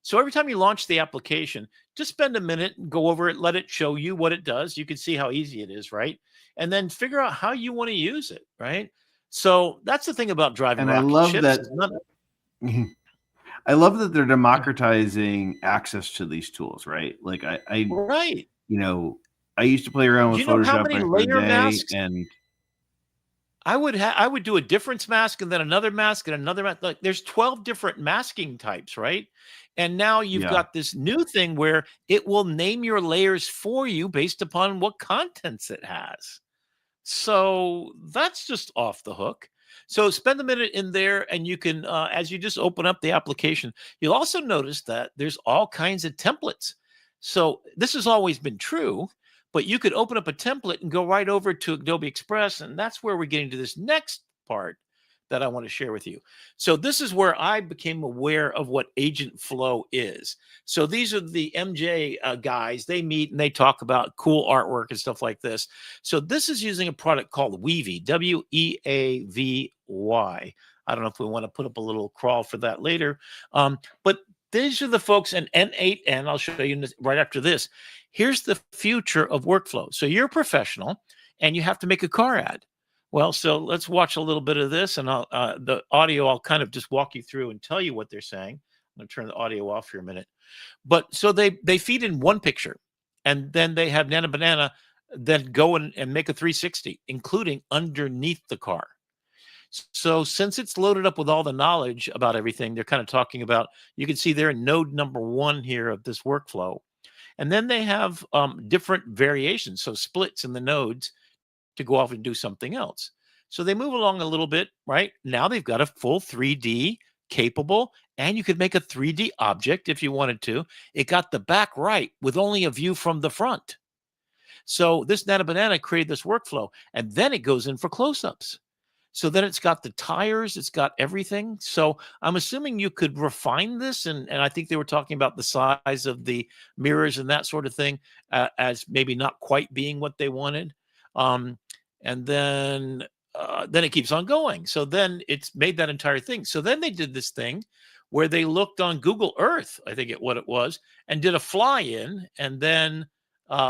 So every time you launch the application, just spend a minute and go over it, let it show you what it does. You can see how easy it is, right? And then figure out how you want to use it, right? So that's the thing about driving. And I love that. I love that they're democratizing access to these tools, right? Like right. I used to play around with Photoshop how many layer masks? And I would do a difference mask and then another mask and another mask. Like there's 12 different masking types, right? And now you've got this new thing where it will name your layers for you based upon what contents it has. So that's just off the hook. So spend a minute in there, and you can, as you just open up the application, you'll also notice that there's all kinds of templates. So this has always been true, but you could open up a template and go right over to Adobe Express, and that's where we're getting to this next part that I want to share with you. So this is where I became aware of what agent flow is. So these are the MJ guys. They meet and they talk about cool artwork and stuff like this. So this is using a product called Weavy, Weavy. I don't know if we want to put up a little crawl for that later. But these are the folks, and N8N, I'll show you right after this. Here's the future of workflow. So you're a professional and you have to make a car ad. Well, so let's watch a little bit of this, and the audio, I'll kind of just walk you through and tell you what they're saying. I'm going to turn the audio off for a minute. But so they feed in one picture, and then they have Nana Banana then go and make a 360, including underneath the car. So since it's loaded up with all the knowledge about everything, they're kind of talking about, you can see they're in node number 1 here of this workflow. And then they have different variations, so splits in the nodes to go off and do something else. So they move along a little bit, right? Now they've got a full 3D capable, and you could make a 3D object if you wanted to. It got the back right with only a view from the front. So this Nana Banana created this workflow, and then it goes in for close-ups. So then it's got the tires, it's got everything. So I'm assuming you could refine this, and I think they were talking about the size of the mirrors and that sort of thing as maybe not quite being what they wanted. And then it keeps on going. So then it's made that entire thing. So then they did this thing where they looked on Google Earth, I think what it was, and did a fly-in, and then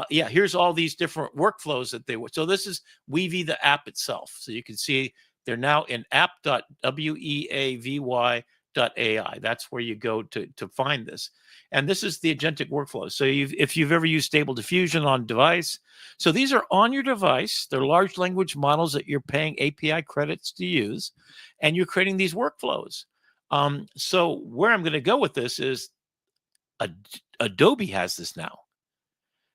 Yeah, here's all these different workflows that they were. So this is Weavy, the app itself. So you can see they're now in app.weavy.ai. That's where you go to find this. And this is the agentic workflow. So if you've ever used Stable Diffusion on device, so these are on your device. They're large language models that you're paying API credits to use, and you're creating these workflows. So where I'm going to go with this is Adobe has this now.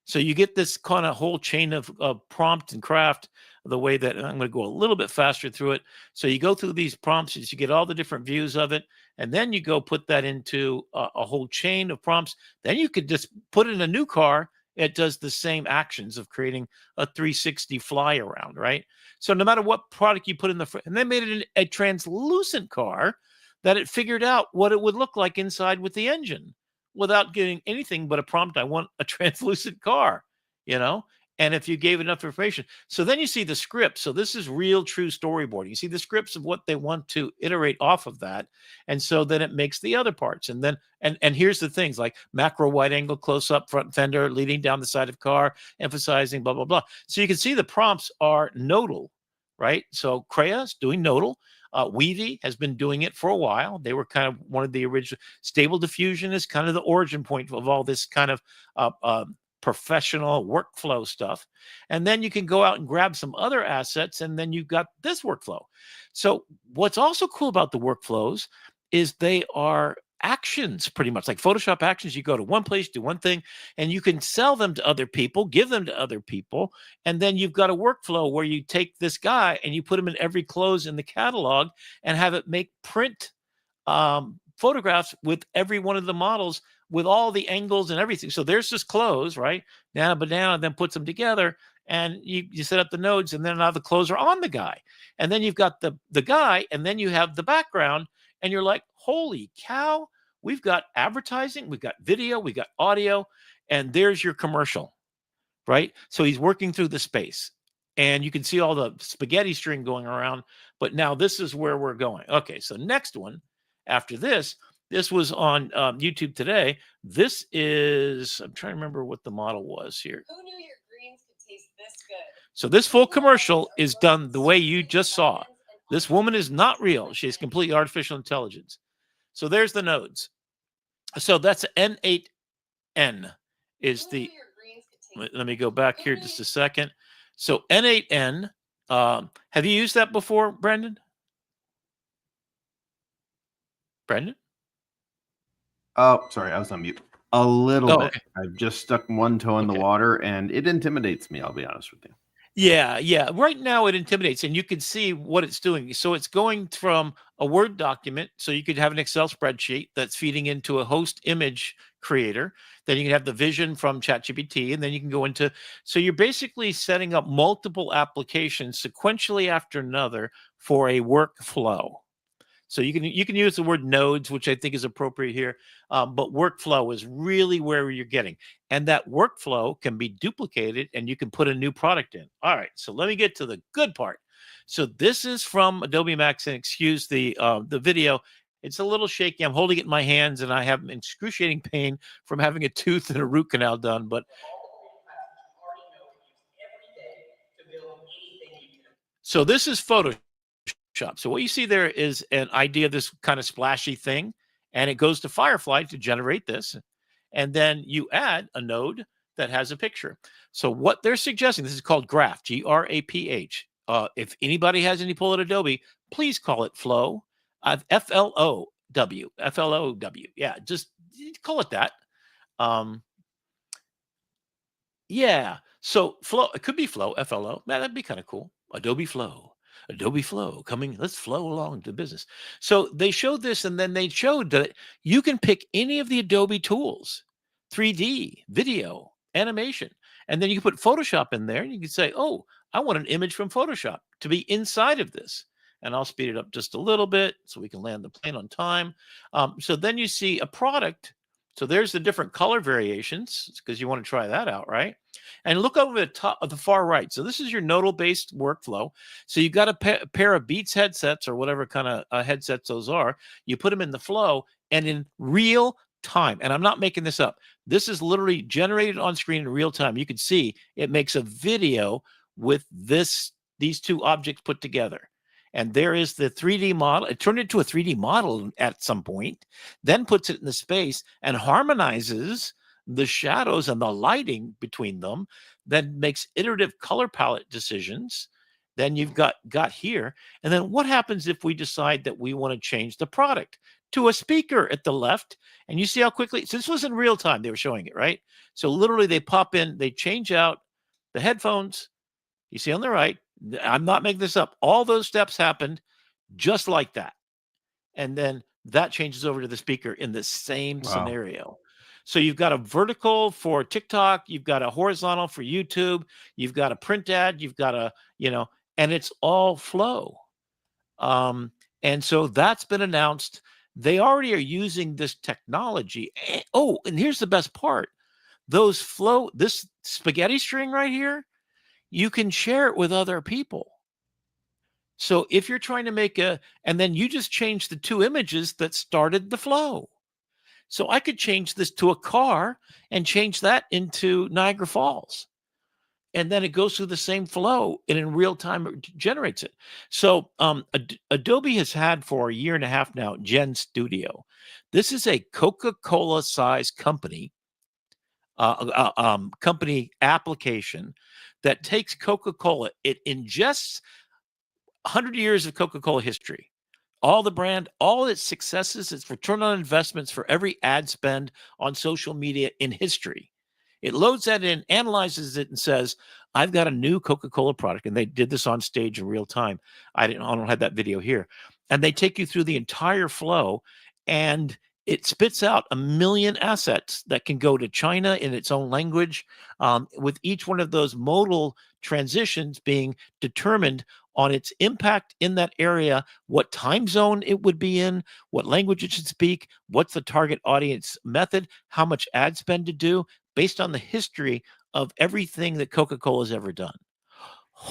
So you get this kind of whole chain of prompt and craft, the way that I'm going to go a little bit faster through it. So you go through these prompts, you get all the different views of it, and then you go put that into a whole chain of prompts. Then you could just put in a new car. It does the same actions of creating a 360 fly around, right? So no matter what product you put in the and they made it a translucent car that it figured out what it would look like inside with the engine, without getting anything but a prompt. I want a translucent car, and if you gave enough information. So then you see the script. So this is real true storyboarding. You see the scripts of what they want to iterate off of that. And so then it makes the other parts. And then, and here's the things like macro wide angle, close up front fender, leading down the side of car, emphasizing blah, blah, blah. So you can see the prompts are nodal, right? So Crea's doing nodal. Weavy has been doing it for a while. They were kind of one of the original. Stable Diffusion is kind of the origin point of all this kind of professional workflow stuff. And then you can go out and grab some other assets, and then you've got this workflow. So what's also cool about the workflows is they are actions, pretty much like Photoshop actions. You go to one place, do one thing, and you can sell them to other people, give them to other people. And then you've got a workflow where you take this guy and you put him in every clothes in the catalog and have it make print photographs with every one of the models with all the angles and everything. So there's this clothes, right? Nana Banana then puts them together, and you set up the nodes, and then now the clothes are on the guy. And then you've got the guy, and then you have the background, and you're like, holy cow, we've got advertising, we've got video, we got audio, and there's your commercial, right? So he's working through the space, and you can see all the spaghetti string going around, but now this is where we're going. Okay, so next one after this was on YouTube today. This is, I'm trying to remember what the model was here. Who knew your greens could taste this good? So this full commercial is done the way you just saw. This woman is not real. She has completely artificial intelligence. So there's the nodes. So that's N8N is the, let me go back here just a second. So N8N, have you used that before, Brendan? Brendan? Oh, sorry, I was on mute. A little bit. Okay. I've just stuck one toe in the water, and it intimidates me, I'll be honest with you. Yeah. Right now it intimidates, and you can see what it's doing. So it's going from a Word document. So you could have an Excel spreadsheet that's feeding into a host image creator. Then you can have the vision from ChatGPT, and then you can go into, so you're basically setting up multiple applications sequentially after another for a workflow. So you can use the word nodes, which I think is appropriate here, but workflow is really where you're getting. And that workflow can be duplicated, and you can put a new product in. All right, so let me get to the good part. So this is from Adobe Max, and excuse the video. It's a little shaky. I'm holding it in my hands, and I have excruciating pain from having a tooth and a root canal done. But so this is Photoshop. So what you see there is an idea of this kind of splashy thing, and it goes to Firefly to generate this. And then you add a node that has a picture. So what they're suggesting, this is called Graph, Graph. If anybody has any pull at Adobe, please call it Flow, Flow. Yeah, just call it that. Yeah, so Flow, it could be Flow, FLO. Man, that'd be kind of cool. Adobe Flow coming. Let's flow along to business. So they showed this, and then they showed that you can pick any of the Adobe tools, 3D, video, animation, and then you can put Photoshop in there, and you can say, oh, I want an image from Photoshop to be inside of this. And I'll speed it up just a little bit so we can land the plane on time. So then you see a product. So there's the different color variations, because you want to try that out, right? And look over the top of the far right. So this is your nodal-based workflow. So you got a pair of Beats headsets or whatever kind of headsets those are. You put them in the flow, and in real time. And I'm not making this up. This is literally generated on screen in real time. You can see it makes a video with these two objects put together. And there is the 3D model. It turned into a 3D model at some point, then puts it in the space and harmonizes the shadows and the lighting between them, then makes iterative color palette decisions. Then you've got here. And then what happens if we decide that we want to change the product to a speaker at the left? And you see how quickly, so this was in real time, they were showing it, right? So literally they pop in, they change out the headphones. You see on the right, I'm not making this up. All those steps happened just like that. And then that changes over to the speaker in the same scenario. So you've got a vertical for TikTok, you've got a horizontal for YouTube, you've got a print ad, you've got a, and it's all flow. And so that's been announced. They already are using this technology. And here's the best part. This spaghetti string right here, you can share it with other people. So if you're trying to and then you just change the two images that started the flow. So I could change this to a car and change that into Niagara Falls. And then it goes through the same flow and in real time it generates it. So Adobe has had for a year and a half now, Gen Studio. This is a Coca-Cola size company application that takes Coca-Cola. It ingests 100 years of Coca-Cola history, all the brand, all its successes, its return on investments for every ad spend on social media in history. It loads that in, analyzes it, and says, I've got a new Coca-Cola product. And they did this on stage in real time. I don't have that video here. And they take you through the entire flow, and it spits out 1 million assets that can go to China in its own language, with each one of those modal transitions being determined on its impact in that area, what time zone it would be in, what language it should speak, what's the target audience method, how much ad spend to do, based on the history of everything that Coca-Cola has ever done.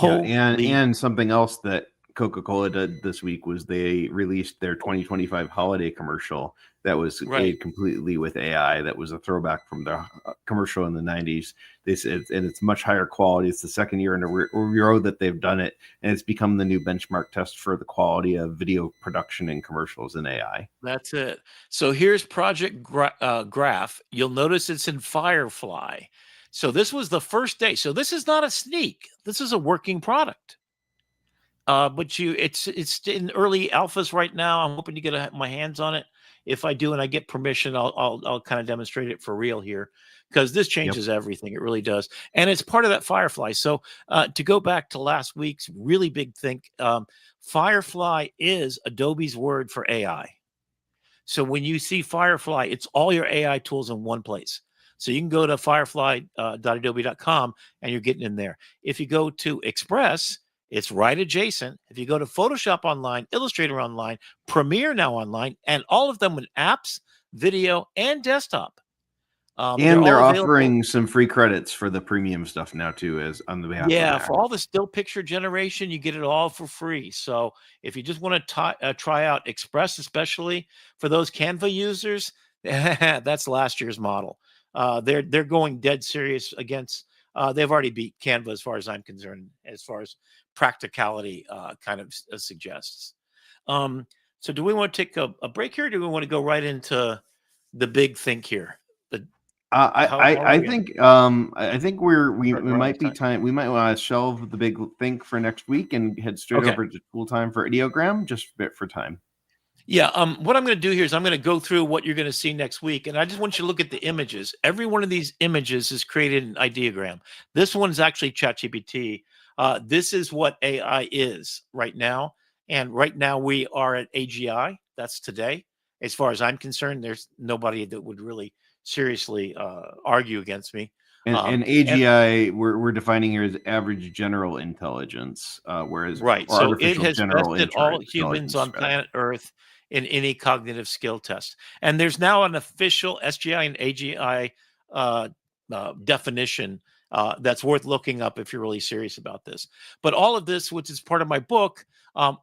And something else that Coca-Cola did this week was they released their 2025 holiday commercial that was made completely with AI. That was a throwback from the commercial in the 90s. And it's much higher quality. It's the second year in a row that they've done it, and it's become the new benchmark test for the quality of video production and commercials in AI. That's it. So here's Project Graph. You'll notice it's in Firefly. So this was the first day. So this is not a sneak. This is a working product. But it's in early alphas right now. I'm hoping to get my hands on it. If I do and I get permission, I'll kind of demonstrate it for real here, because this changes everything. It really does. And it's part of that Firefly. So to go back to last week's really big thing, Firefly is Adobe's word for AI. So when you see Firefly, it's all your AI tools in one place. So you can go to firefly.adobe.com and you're getting in there. If you go to Express, it's right adjacent. If you go to Photoshop Online, Illustrator Online, Premiere now online, and all of them with apps, video, and desktop. And they're offering some free credits for the premium stuff now too, as on the behalf of for all the still picture generation, you get it all for free. So if you just want to try out Express, especially for those Canva users, that's last year's model. They're going dead serious against. They've already beat Canva as far as I'm concerned, as far as practicality kind of suggests. So do we want to take a break here? Or do we want to go right into the big think here? I think we might be time. We might want to shelve the big think for next week and head straight over to full time for ideogram, just a bit for time. Yeah. What I'm going to do here is I'm going to go through what you're going to see next week, and I just want you to look at the images. Every one of these images is created in ideogram. This one's actually ChatGPT. This is what AI is right now, and right now we are at AGI. That's today. As far as I'm concerned, there's nobody that would really seriously argue against me. And AGI, we're defining here as average general intelligence, whereas so it has tested all humans on planet Earth in any cognitive skill test. And there's now an official SGI and AGI definition that's worth looking up if you're really serious about this. But all of this, which is part of my book,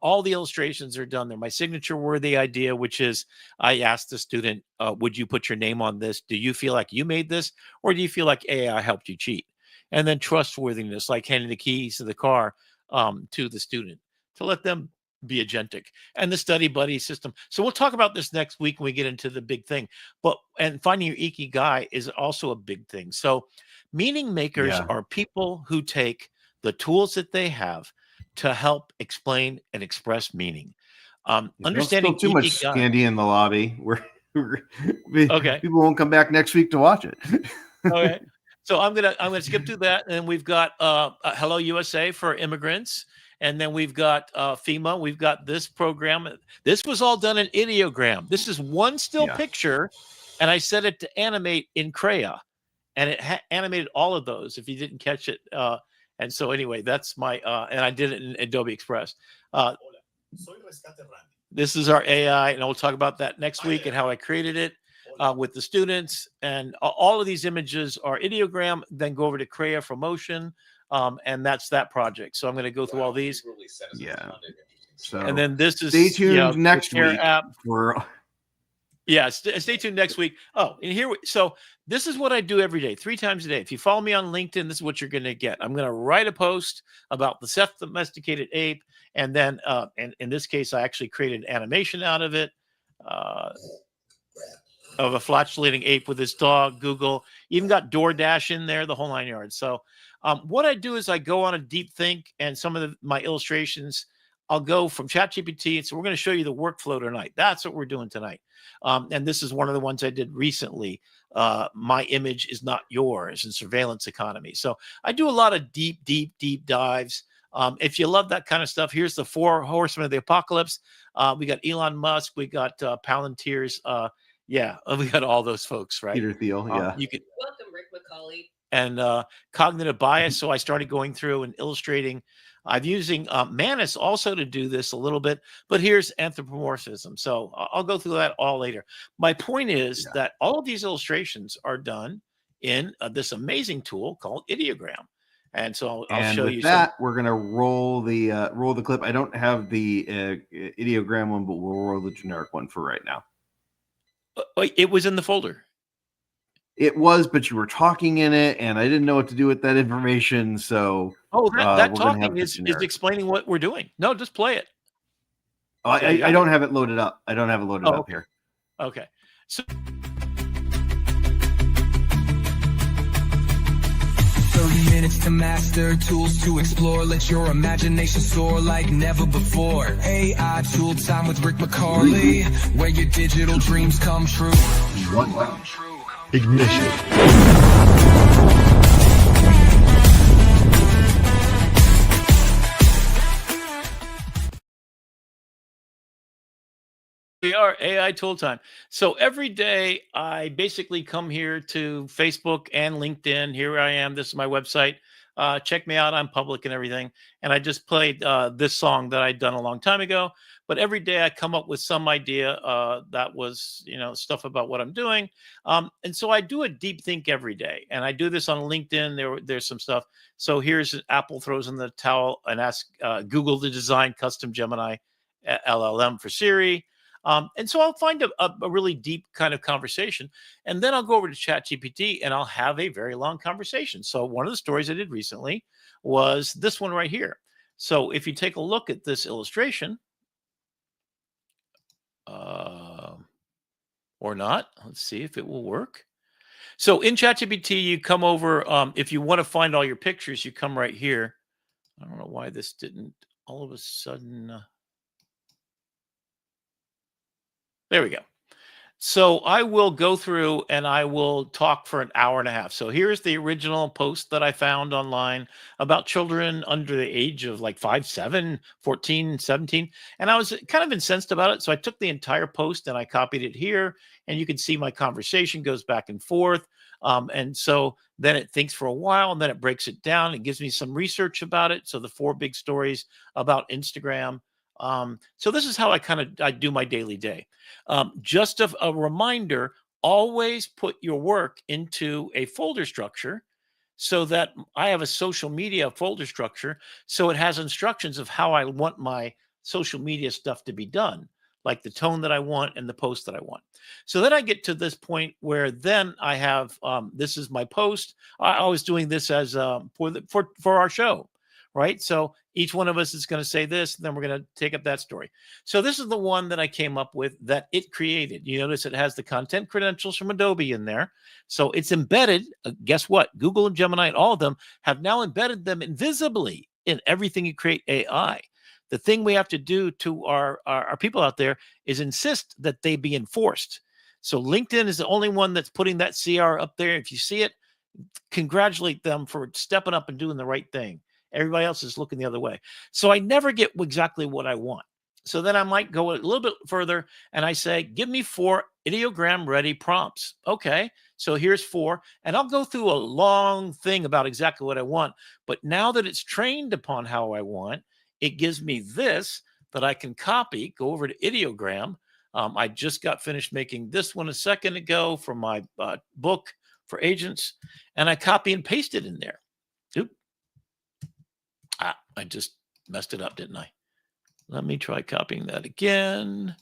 All the illustrations are done there. My signature worthy idea, which is I asked the student, would you put your name on this? Do you feel like you made this? Or do you feel like AI helped you cheat? And then trustworthiness, like handing the keys to the car to the student to let them be agentic, and the study buddy system. So we'll talk about this next week when we get into the big thing. And finding your ikigai is also a big thing. So meaning makers Yeah. are people who take the tools that they have to help explain and express meaning. Don't Understanding spill too much ikigai. candy in the lobby. Okay. People won't come back next week to watch it. Okay. So I'm gonna skip through that, and then we've got Hello USA for immigrants, and then we've got FEMA. We've got this program. This was all done in ideogram. This is one still picture, and I set it to animate in Crea, and it animated all of those. If you didn't catch it, and so anyway, that's my and I did it in Adobe Express. This is our AI, and we'll talk about that next week and how I created it. With the students, and all of these images are ideogram, then go over to Crea for motion, and that's that project. So I'm going to go through all these. Yeah. So and then this is stay tuned next week app. for stay tuned next week. Oh, and so this is what I do every day, 3 times a day. If you follow me on LinkedIn, this is what you're going to get. I'm going to write a post about the self-domesticated ape, and then and in this case, I actually created an animation out of it. Of a flatulating ape with his dog, Google, even got DoorDash in there, the whole 9 yards. So what I do is I go on a deep think, and some of my illustrations, I'll go from ChatGPT. And so we're going to show you the workflow tonight. That's what we're doing tonight. And this is one of the ones I did recently. My image is not yours, in surveillance economy. So I do a lot of deep dives. If you love that kind of stuff, here's the 4 horsemen of the apocalypse. We got Elon Musk. We got Palantir's. Yeah, we got all those folks, right? Peter Thiel. Yeah. You could Welcome, Rick McCauley. and cognitive bias. So I started going through and illustrating. I'm using Manus also to do this a little bit, but here's anthropomorphism. So I'll go through that all later. My point is that all of these illustrations are done in this amazing tool called Ideogram. And so I'll show you that. We're gonna roll the clip. I don't have the ideogram one, but we'll roll the generic one for right now. It was in the folder. It was, but you were talking in it, and I didn't know what to do with that information. So, that talking is explaining what we're doing. No, just play it. Oh, I don't have it loaded up. I don't have it loaded up here. Okay. So 30 minutes to master, tools to explore, let your imagination soar like never before. AI Tool Time with Rick McCauley, where your digital dreams come true. Ignition. we are AI Tool Time. So every day I basically come here to Facebook and LinkedIn. Here I am. This is my website. Check me out. I'm public and everything. And I just played this song that I'd done a long time ago. But every day I come up with some idea that was, stuff about what I'm doing. And so I do a deep think every day. And I do this on LinkedIn. There's some stuff. So here's Apple throws in the towel and asks Google to design custom Gemini LLM for Siri. And so I'll find a really deep kind of conversation, and then I'll go over to ChatGPT and I'll have a very long conversation. So one of the stories I did recently was this one right here. So if you take a look at this illustration, or not, let's see if it will work. So in ChatGPT, you come over, if you want to find all your pictures, you come right here. I don't know why this didn't all of a sudden... There we go. So I will go through and I will talk for an hour and a half. So here's the original post that I found online about children under the age of like 5, 7, 14, 17. And I was kind of incensed about it. So I took the entire post and I copied it here. And you can see my conversation goes back and forth. And so then it thinks for a while and then it breaks it down. It gives me some research about it. So the 4 big stories about Instagram. So this is how I do my daily day. Just a reminder, always put your work into a folder structure so that I have a social media folder structure. So it has instructions of how I want my social media stuff to be done, like the tone that I want and the post that I want. So then I get to this point where then I have this is my post. I was doing this as for our show, right? So each one of us is going to say this, and then we're going to take up that story. So this is the one that I came up with that it created. You notice it has the content credentials from Adobe in there. So it's embedded. Guess what? Google and Gemini and all of them have now embedded them invisibly in everything you create AI. The thing we have to do to our people out there is insist that they be enforced. So LinkedIn is the only one that's putting that CR up there. If you see it, congratulate them for stepping up and doing the right thing. Everybody else is looking the other way. So I never get exactly what I want. So then I might go a little bit further and I say, give me 4 ideogram ready prompts. Okay, so here's 4. And I'll go through a long thing about exactly what I want. But now that it's trained upon how I want, it gives me this that I can copy, go over to ideogram. I just got finished making this one a second ago for my book for agents. And I copy and paste it in there. Oop. I just messed it up, didn't I? Let me try copying that again.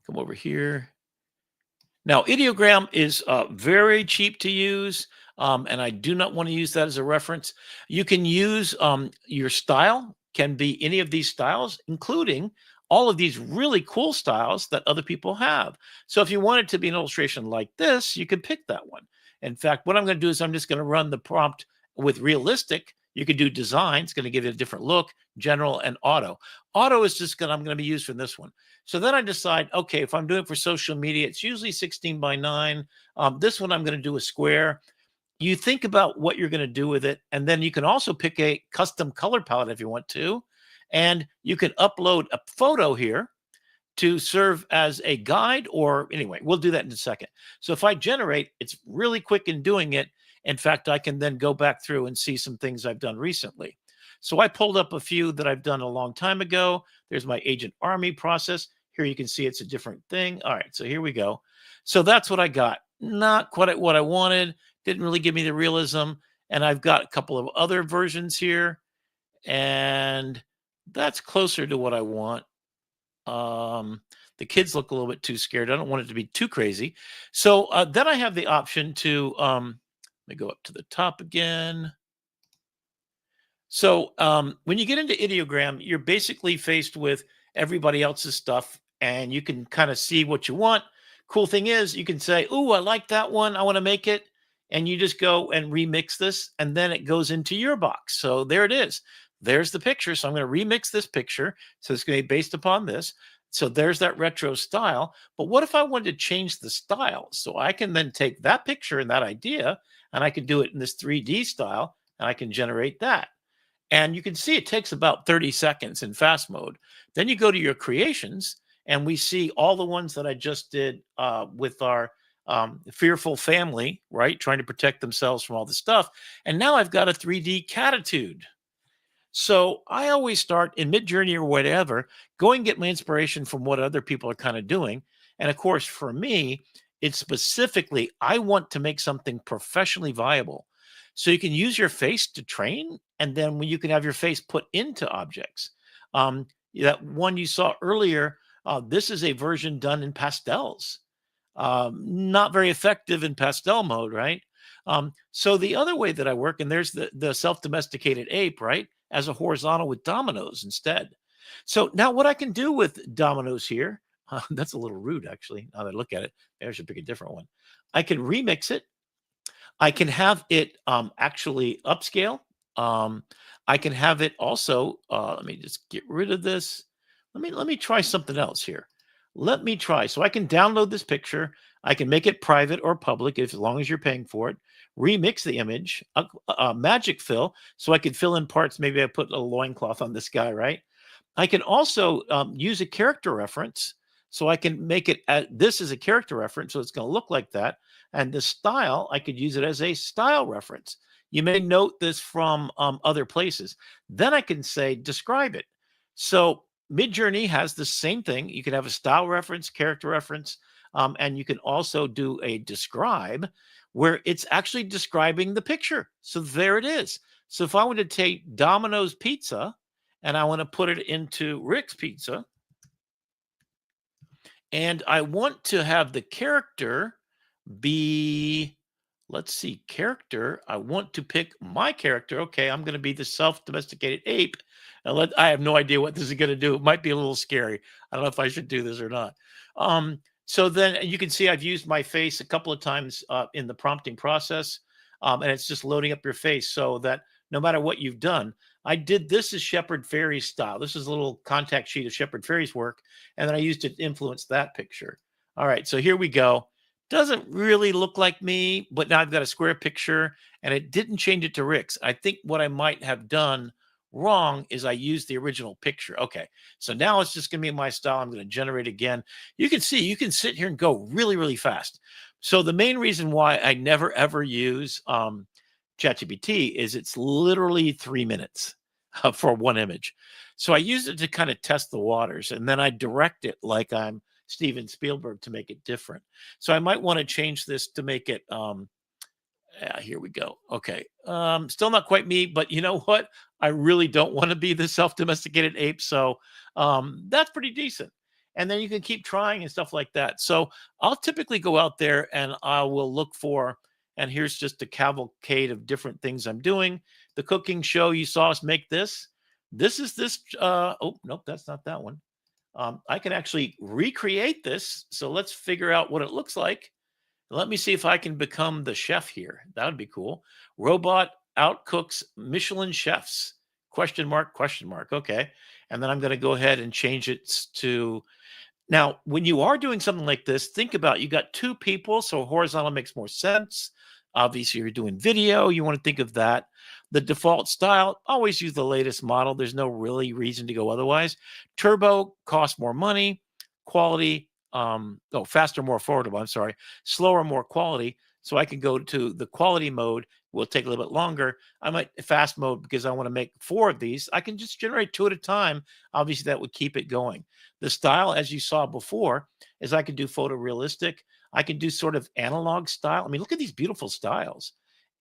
Come over here. Now, ideogram is very cheap to use, and I do not want to use that as a reference. You can use your style, can be any of these styles, including all of these really cool styles that other people have. So if you want it to be an illustration like this, you can pick that one. In fact, what I'm going to do is I'm just going to run the prompt with realistic. You could do design. It's going to give it a different look, general, and auto. Auto is just I'm going to be used for this one. So then I decide, okay, if I'm doing it for social media, it's usually 16 by 9. This one I'm going to do a square. You think about what you're going to do with it. And then you can also pick a custom color palette if you want to. And you can upload a photo here to serve as a guide, or anyway, we'll do that in a second. So if I generate, it's really quick in doing it. In fact, I can then go back through and see some things I've done recently. So I pulled up a few that I've done a long time ago. There's my Agent Army process. Here you can see it's a different thing. All right, so here we go. So that's what I got. Not quite what I wanted. Didn't really give me the realism. And I've got a couple of other versions here. And that's closer to what I want. The kids look a little bit too scared. I don't want it to be too crazy. So then I have the option to, let me go up to the top again. So when you get into ideogram, you're basically faced with everybody else's stuff, and you can kind of see what you want. Cool thing is you can say, "Ooh, I like that one. I want to make it." And you just go and remix this, and then it goes into your box. So there it is. There's the picture. So I'm going to remix this picture. So it's going to be based upon this. So there's that retro style. But what if I wanted to change the style? So I can then take that picture and that idea, and I can do it in this 3D style, and I can generate that. And you can see it takes about 30 seconds in fast mode. Then you go to your creations, and we see all the ones that I just did with our fearful family, right? Trying to protect themselves from all the stuff. And now I've got a 3D catitude. So I always start in Midjourney or whatever, go and get my inspiration from what other people are kind of doing. And of course, for me, it's specifically, I want to make something professionally viable. So you can use your face to train, and then when you can have your face put into objects. That one you saw earlier, this is a version done in pastels. Not very effective in pastel mode, right? So the other way that I work, and there's the self-domesticated ape, right? As a horizontal with dominoes instead. So now what I can do with dominoes here, that's a little rude, actually. Now that I look at it, maybe I should pick a different one. I can remix it. I can have it actually upscale. I can have it also, let me just get rid of this. Let me try something else here. Let me try. So I can download this picture. I can make it private or public as long as you're paying for it. Remix the image, magic fill, so I could fill in parts. Maybe I put a loincloth on this guy, right? I can also use a character reference. So I can make it, this is a character reference, so it's going to look like that. And the style, I could use it as a style reference. You may note this from other places. Then I can say, describe it. So Midjourney has the same thing. You can have a style reference, character reference, and you can also do a describe where it's actually describing the picture. So there it is. So if I want to take Domino's Pizza and I want to put it into Rick's Pizza, And I want to have the character be, let's see, character. I want to pick my character. Okay, I'm going to be the self-domesticated ape. And I have no idea what this is going to do. It might be a little scary. I don't know if I should do this or not. So then you can see I've used my face a couple of times in the prompting process, and it's just loading up your face so that no matter what you've done, I did this as Shepard Fairey's style. This is a little contact sheet of Shepard Fairey's work, and then I used it to influence that picture. All right, so here we go. Doesn't really look like me, but now I've got a square picture, and it didn't change it to Rick's. I think what I might have done wrong is I used the original picture. Okay, so now it's just going to be my style. I'm going to generate again. You can see, you can sit here and go really, really fast. So the main reason why I never, ever use ChatGPT is it's literally 3 minutes for one image. So I use it to kind of test the waters, and then I direct it like I'm Steven Spielberg to make it different. So I might want to change this to make it, here we go. Okay. Still not quite me, but you know what? I really don't want to be the self-domesticated ape. So that's pretty decent. And then you can keep trying and stuff like that. So I'll typically go out there and I will look for, and here's just a cavalcade of different things I'm doing. The cooking show, you saw us make this. This is this, oh, nope, that's not that one. I can actually recreate this. So let's figure out what it looks like. Let me see if I can become the chef here. That would be cool. Robot outcooks Michelin chefs. Question mark, question mark. Okay. And then I'm going to go ahead and change it to, now, when you are doing something like this, think about, you got two people, so horizontal makes more sense. Obviously, you're doing video. You want to think of that. The default style, always use the latest model. There's no really reason to go otherwise. Turbo costs more money. Quality, faster, more affordable. I'm sorry. Slower, more quality. So I can go to the quality mode. Will take a little bit longer. I might fast mode because I want to make 4 of these. I can just generate 2 at a time. Obviously, that would keep it going. The style, as you saw before, is I can do photorealistic. I can do sort of analog style. I mean, look at these beautiful styles.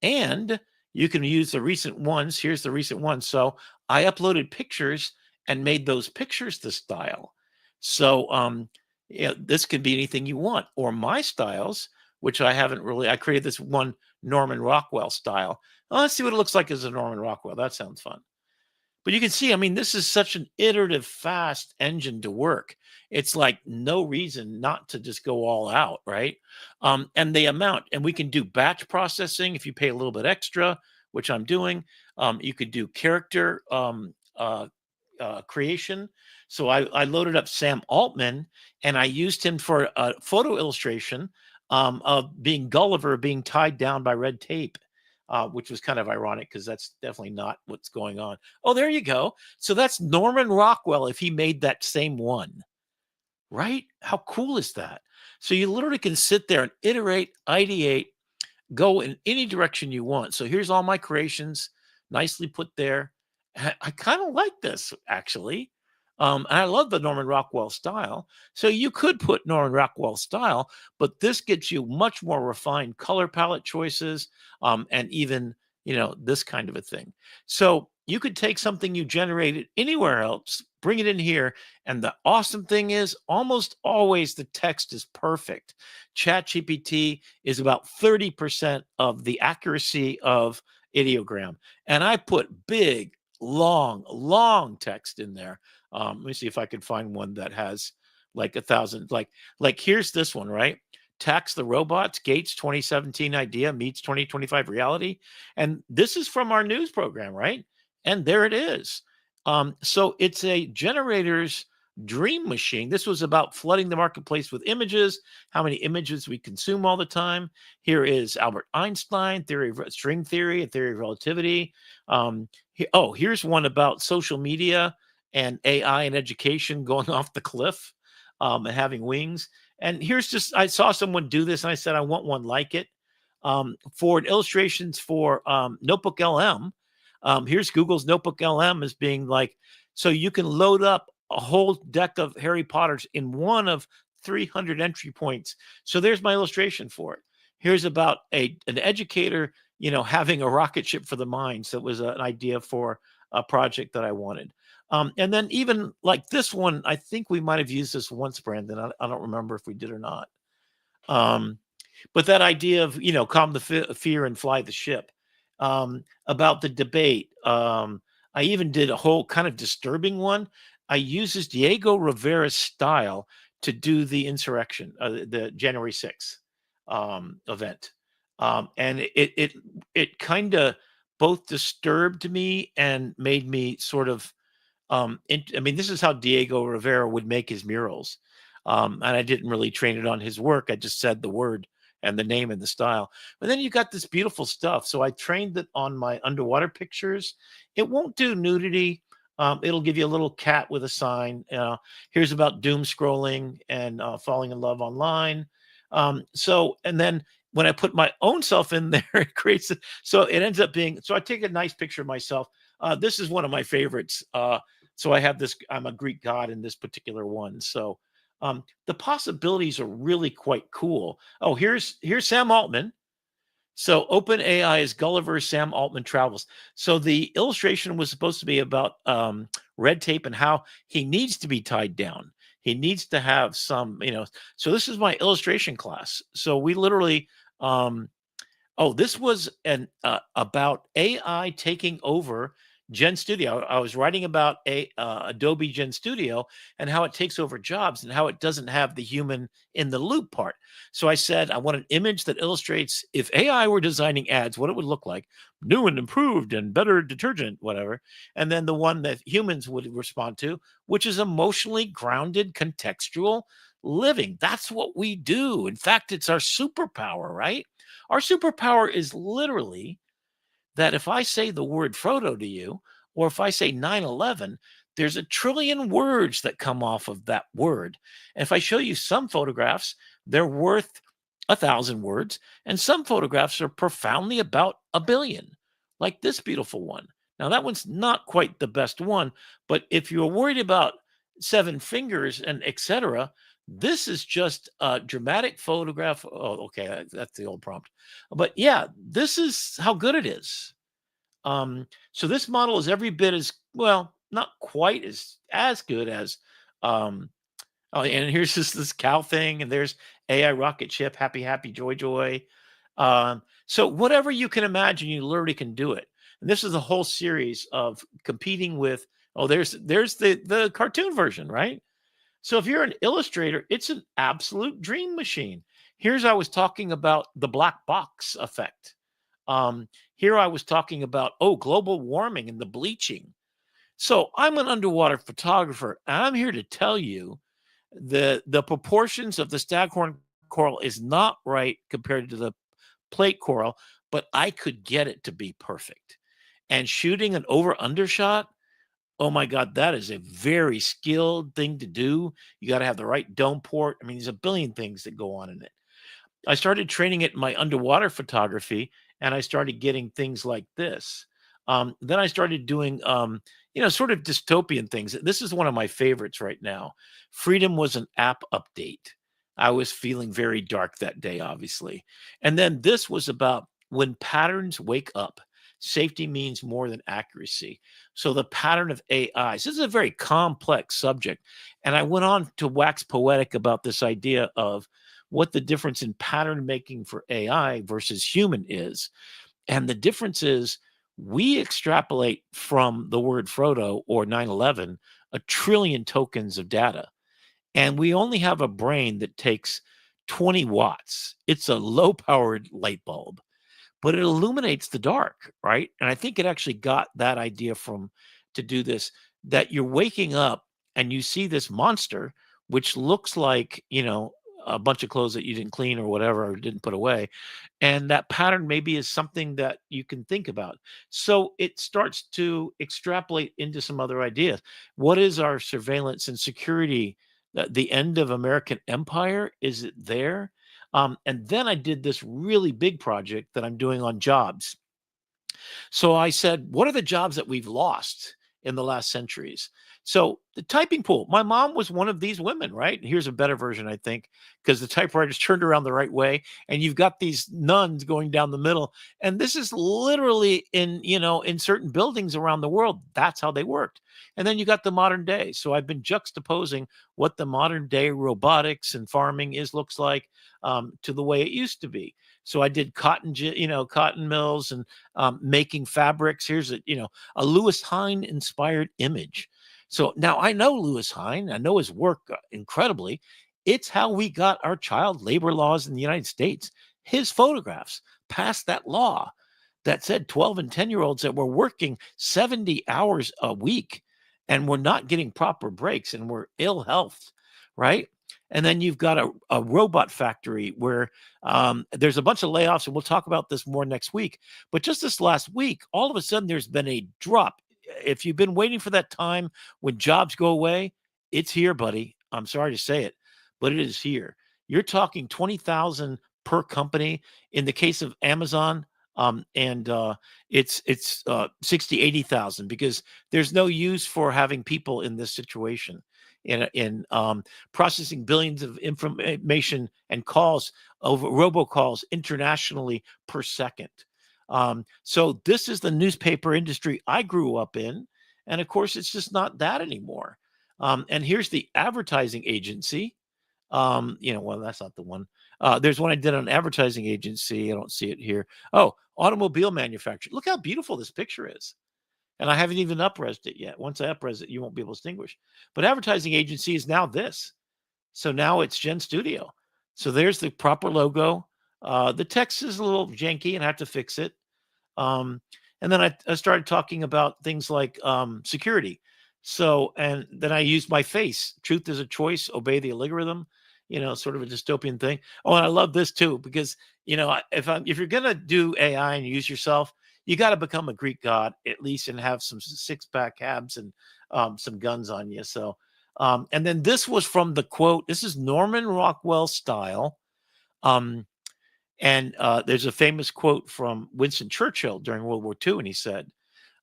And you can use the recent ones. Here's the recent one. So I uploaded pictures and made those pictures the style. So this could be anything you want. Or my styles, which I haven't really, I created this one Norman Rockwell style. Well, let's see what it looks like as a Norman Rockwell. That sounds fun. But you can see, I mean, this is such an iterative, fast engine to work. It's like no reason not to just go all out, right? And the amount, and we can do batch processing if you pay a little bit extra, which I'm doing. You could do character creation. So I loaded up Sam Altman, and I used him for a photo illustration of being Gulliver being tied down by red tape. Which was kind of ironic because that's definitely not what's going on. Oh, there you go. So that's Norman Rockwell if he made that same one, right? How cool is that? So you literally can sit there and iterate, ideate, go in any direction you want. So here's all my creations, nicely put there. I kind of like this, actually. And I love the Norman Rockwell style. So you could put Norman Rockwell style, but this gets you much more refined color palette choices, and even, this kind of a thing. So you could take something you generated anywhere else, bring it in here. And the awesome thing is almost always the text is perfect. ChatGPT is about 30% of the accuracy of ideogram. And I put big, long text in there. Let me see if I can find one that has like 1,000. Like here's this one, right? Tax the Robots, Gates 2017 idea meets 2025 reality. And this is from our news program, right? And there it is. So it's a generator's dream machine. This was about flooding the marketplace with images, how many images we consume all the time. Here is Albert Einstein, string theory, and theory of relativity. Here's one about social media and AI and education going off the cliff and having wings. And here's just, I saw someone do this and I said, I want one like it. For illustrations for Notebook LM, here's Google's Notebook LM as being like, so you can load up a whole deck of Harry Potters in one of 300 entry points. So there's my illustration for it. Here's about an educator, having a rocket ship for the mind. So it was an idea for a project that I wanted. And then even like this one, I think we might have used this once, Brandon. I don't remember if we did or not. But that idea of, calm the fear and fly the ship, about the debate. I even did a whole kind of disturbing one. I uses Diego Rivera's style to do the insurrection, the January 6th event. And it kind of both disturbed me and made me sort of, I mean, this is how Diego Rivera would make his murals. And I didn't really train it on his work. I just said the word and the name and the style. But then you got this beautiful stuff. So I trained it on my underwater pictures. It won't do nudity. It'll give you a little cat with a sign. Here's about doom scrolling and falling in love online. And then when I put my own self in there, it creates it. So it ends up being, so I take a nice picture of myself. This is one of my favorites. So I have this, I'm a Greek god in this particular one. So the possibilities are really quite cool. Oh, here's Sam Altman. So OpenAI is Gulliver's Sam Altman Travels. So the illustration was supposed to be about red tape and how he needs to be tied down. He needs to have some, so this is my illustration class. So we literally, this was about AI taking over Gen Studio. I was writing about Adobe Gen Studio and how it takes over jobs and how it doesn't have the human in the loop part. So I said, I want an image that illustrates if AI were designing ads, what it would look like, new and improved and better detergent, whatever. And then the one that humans would respond to, which is emotionally grounded, contextual living. That's what we do. In fact, it's our superpower, right? Our superpower is literally that if I say the word Frodo to you, or if I say 9/11, there's a trillion words that come off of that word. And if I show you some photographs, they're worth 1,000 words, and some photographs are profoundly about 1,000,000,000, like this beautiful one. Now, that one's not quite the best one, but if you're worried about 7 fingers and etc., this is just a dramatic photograph. Oh, okay, that's the old prompt. But yeah, this is how good it is. So this model is every bit as well, not quite as good as. And here's this cow thing, and there's AI rocket ship, happy, joy. So whatever you can imagine, you literally can do it. And this is a whole series of competing with. Oh, there's the cartoon version, right? So if you're an illustrator, it's an absolute dream machine. Here's I was talking about the black box effect. Here I was talking about, global warming and the bleaching. So I'm an underwater photographer, and I'm here to tell you the proportions of the staghorn coral is not right compared to the plate coral, but I could get it to be perfect. And shooting an over-under shot, oh my God, that is a very skilled thing to do. You got to have the right dome port. I mean, there's a billion things that go on in it. I started training it in my underwater photography, and I started getting things like this. Then I started doing, sort of dystopian things. This is one of my favorites right now. Freedom was an app update. I was feeling very dark that day, obviously. And then this was about when patterns wake up. Safety means more than accuracy. So the pattern of AI. So this is a very complex subject. And I went on to wax poetic about this idea of what the difference in pattern making for AI versus human is. And the difference is we extrapolate from the word Frodo or 9/11 1 trillion tokens of data. And we only have a brain that takes 20 watts. It's a low-powered light bulb, but it illuminates the dark, right? And I think it actually got that idea to do this, that you're waking up and you see this monster, which looks like, a bunch of clothes that you didn't clean or whatever, or didn't put away. And that pattern maybe is something that you can think about. So it starts to extrapolate into some other ideas. What is our surveillance and security? The end of American empire? Is it there? And then I did this really big project that I'm doing on jobs. So I said, what are the jobs that we've lost in the last centuries? So the typing pool, my mom was one of these women, right? Here's a better version, I think, because the typewriter's turned around the right way, and you've got these nuns going down the middle. And this is literally in certain buildings around the world. That's how they worked. And then you got the modern day. So I've been juxtaposing what the modern day robotics and farming looks like to the way it used to be. So I did cotton mills and making fabrics. Here's a Lewis Hine inspired image. So now I know Lewis Hine. I know his work incredibly. It's how we got our child labor laws in the United States. His photographs passed that law that said 12 and 10-year-olds that were working 70 hours a week and were not getting proper breaks and were ill health, right? And then you've got a robot factory where there's a bunch of layoffs, and we'll talk about this more next week. But just this last week, all of a sudden, there's been a drop. If you've been waiting for that time when jobs go away, it's here, buddy. I'm sorry to say it, but it is here. You're talking 20,000 per company. In the case of Amazon, and it's 60, 80,000 because there's no use for having people in this situation in processing billions of information and calls over robocalls internationally per second. So this is the newspaper industry I grew up in. And of course, it's just not that anymore. And here's the advertising agency. Well, that's not the one. There's one I did on an advertising agency. I don't see it here. Oh, automobile manufacturer. Look how beautiful this picture is. And I haven't even up-resed it yet. Once I up-res it, you won't be able to distinguish. But advertising agency is now this. So now it's Gen Studio. So there's the proper logo. The text is a little janky and I have to fix it. And then I started talking about things like security. So, and then I used my face. Truth is a choice. Obey the algorithm. Sort of a dystopian thing. Oh, and I love this too, because, if you're going to do AI and use yourself, you got to become a Greek god at least and have some six-pack abs and some guns on you. So, and then this was from the quote. This is Norman Rockwell style. And there's a famous quote from Winston Churchill during World War II. And he said,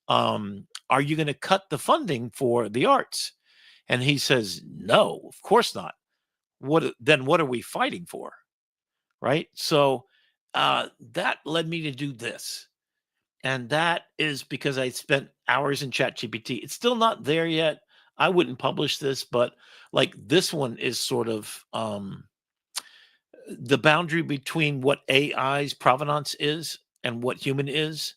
are you going to cut the funding for the arts? And he says, no, of course not. What are we fighting for? Right. So that led me to do this. And that is because I spent hours in ChatGPT. It's still not there yet. I wouldn't publish this, but like this one is sort of the boundary between what AI's provenance is and what human is.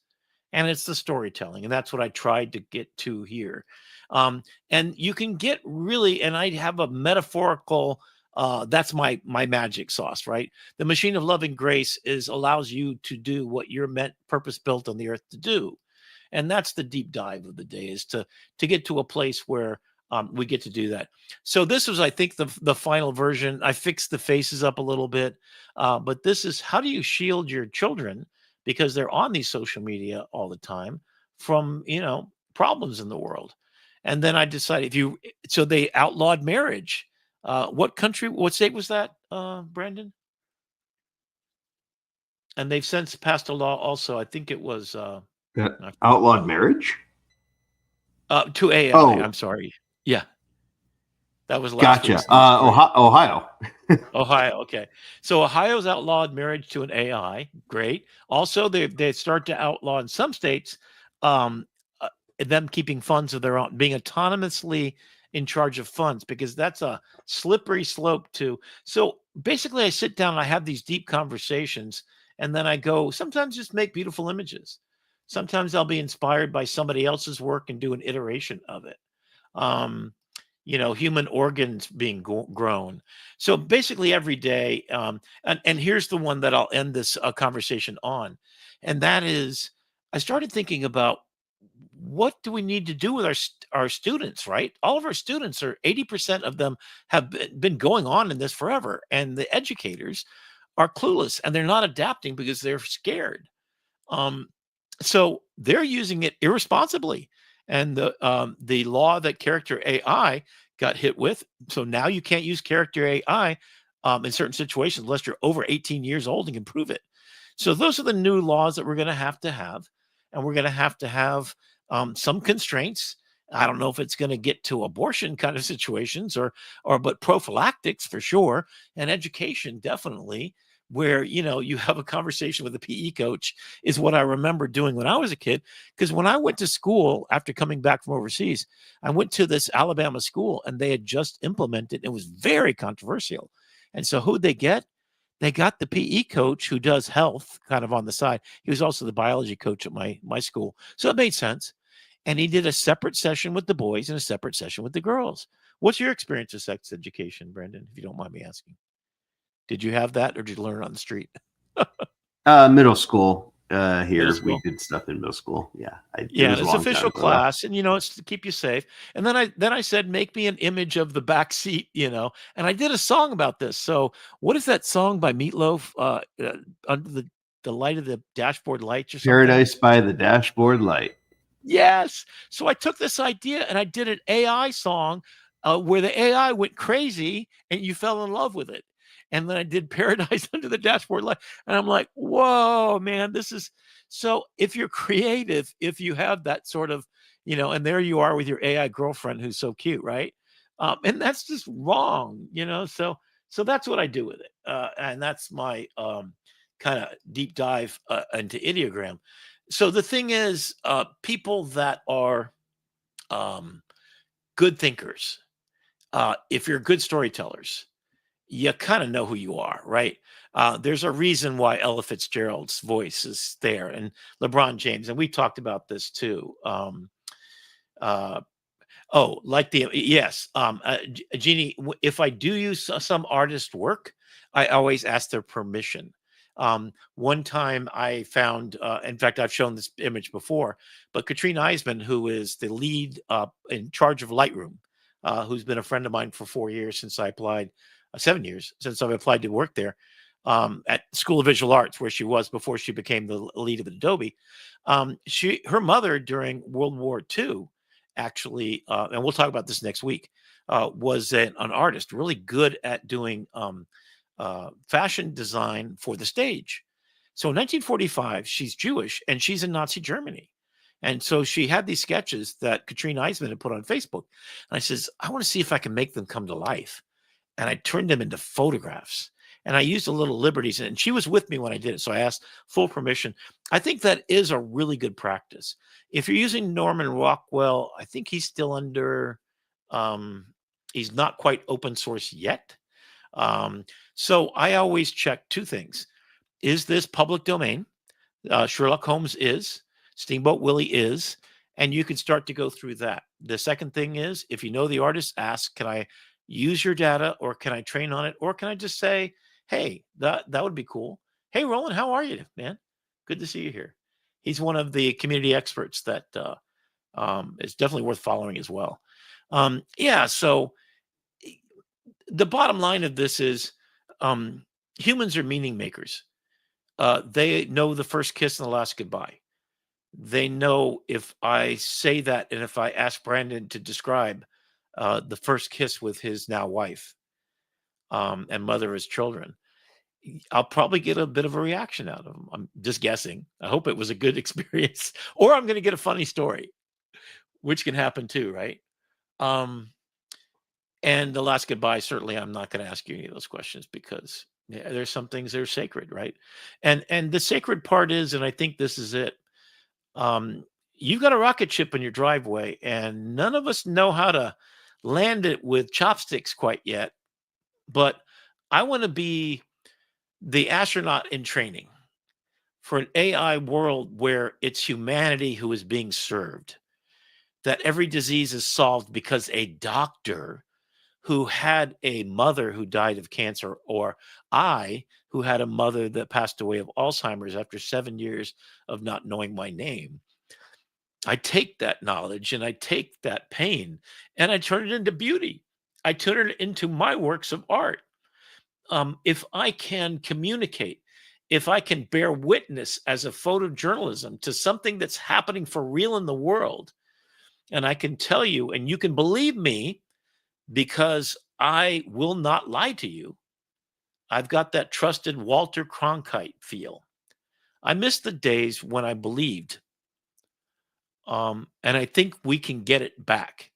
And it's the storytelling. And that's what I tried to get to here. And you can get really, and I have a metaphorical, that's my magic sauce, right? The machine of loving grace allows you to do what you're purpose built on the earth to do. And that's the deep dive of the day, is to get to a place where we get to do that. So this was, I think, the final version. I fixed the faces up a little bit, but this is how do you shield your children, because they're on these social media all the time, from problems in the world. And then I decided so they outlawed marriage. What state was that, Brandon? And they've since passed a law also. I think it was outlawed marriage to AI. Oh. I'm sorry. Yeah. That was last gotcha. Ohio. Ohio. Okay. So Ohio's outlawed marriage to an AI. Great. Also, they start to outlaw in some states them keeping funds of their own, being autonomously in charge of funds, because that's a slippery slope too. So basically I sit down and I have these deep conversations, and then I go, sometimes just make beautiful images. Sometimes I'll be inspired by somebody else's work and do an iteration of it. Human organs being grown. So basically every day, and here's the one that I'll end this conversation on. And that is, I started thinking about, what do we need to do with our students, right? All of our students 80% of them have been going on in this forever. And the educators are clueless and they're not adapting because they're scared. So they're using it irresponsibly. And the law that character AI got hit with. So now you can't use character AI in certain situations unless you're over 18 years old and can prove it. So those are the new laws that we're going to have. And we're going to have some constraints. I don't know if it's going to get to abortion kind of situations but prophylactics for sure, and education definitely, where you have a conversation with a PE coach is what I remember doing when I was a kid. Because when I went to school after coming back from overseas, I went to this Alabama school and they had just implemented. It was very controversial, and so who'd they get? They got the PE coach who does health kind of on the side. He was also the biology coach at my school, so it made sense. And he did a separate session with the boys and a separate session with the girls. What's your experience of sex education, Brendan, if you don't mind me asking? Did you have that or did you learn it on the street? Middle school here. Middle school. We did stuff in middle school. Yeah. Yeah, it's official class, and it's to keep you safe. And then I said, make me an image of the back seat, and I did a song about this. So what is that song by Meatloaf? Under the light of the dashboard lights or something? Paradise by the Dashboard Light. Yes. So I took this idea and I did an AI song where the AI went crazy and you fell in love with it. And then I did Paradise Under the Dashboard Light. And I'm like, whoa, man, this is so. If you're creative, if you have that sort of, and there you are with your AI girlfriend who's so cute, right? And that's just wrong, So that's what I do with it. And that's my kind of deep dive into ideogram. So the thing is, people that are good thinkers, if you're good storytellers, you kind of know who you are, right? There's a reason why Ella Fitzgerald's voice is there, and LeBron James, and we talked about this too. Jeannie, if I do use some artist work, I always ask their permission. One time I found, in fact, I've shown this image before, but Katrine Eisman, who is the lead in charge of Lightroom, who's been a friend of mine for 4 years since I applied, 7 years since I've applied to work there at School of Visual Arts, where she was before she became the lead of Adobe. Her mother during World War II, actually, and we'll talk about this next week, was an artist, really good at doing fashion design for the stage. So in 1945, she's Jewish and she's in Nazi Germany. And so she had these sketches that Katrine Eisman had put on Facebook. And I says, I want to see if I can make them come to life. And I turned them into photographs. And I used a little liberties. And she was with me when I did it. So I asked full permission. I think that is a really good practice. If you're using Norman Rockwell, I think he's still under, he's not quite open source yet. So I always check two things. Is this public domain? Sherlock Holmes is, Steamboat Willie is, and you can start to go through that. The second thing is, if you know the artist, ask, can I use your data or can I train on it? Or can I just say, hey, that would be cool. Hey, Roland, how are you, man? Good to see you here. He's one of the community experts that is definitely worth following as well. So the bottom line of this is humans are meaning makers. They know the first kiss and the last goodbye. They know if I say that and if I ask Brandon to describe the first kiss with his now wife and mother of his children, I'll probably get a bit of a reaction out of him. I'm just guessing. I hope it was a good experience, or I'm going to get a funny story, which can happen too, right? And the last goodbye, certainly I'm not going to ask you any of those questions because there's some things that are sacred, right? And the sacred part is, and I think this is it, you've got a rocket ship in your driveway and none of us know how to land it with chopsticks quite yet, but I want to be the astronaut in training for an AI world where it's humanity who is being served, that every disease is solved because a doctor who had a mother who died of cancer, or I, who had a mother that passed away of Alzheimer's after 7 years of not knowing my name. I take that knowledge and I take that pain and I turn it into beauty. I turn it into my works of art. If I can communicate, if I can bear witness as a photojournalism to something that's happening for real in the world, and I can tell you, and you can believe me, because I will not lie to you. I've got that trusted Walter Cronkite feel. I miss the days when I believed And I think we can get it back.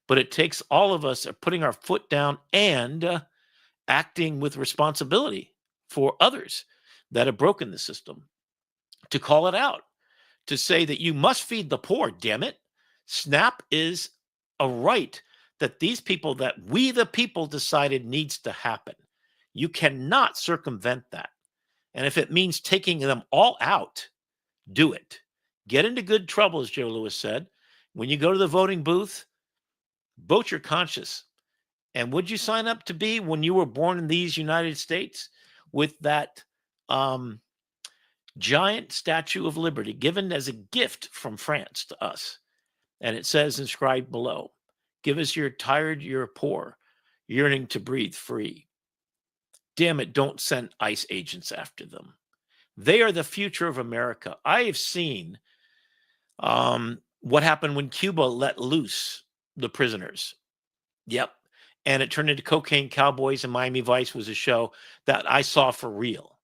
But it takes all of us putting our foot down and acting with responsibility for others that have broken the system, to call it out, to say that you must feed the poor, damn it. SNAP is a right that these people, that we the people decided needs to happen. You cannot circumvent that. And if it means taking them all out, do it. Get into good trouble, as Joe Lewis said. When you go to the voting booth, vote your conscience. And would you sign up to be, when you were born in these United States, with that giant Statue of Liberty given as a gift from France to us? And it says inscribed below, give us your tired, your poor, yearning to breathe free. Damn it, don't send ICE agents after them. They are the future of America. I have seen what happened when Cuba let loose the prisoners. Yep. And it turned into Cocaine Cowboys, and Miami Vice was a show that I saw for real.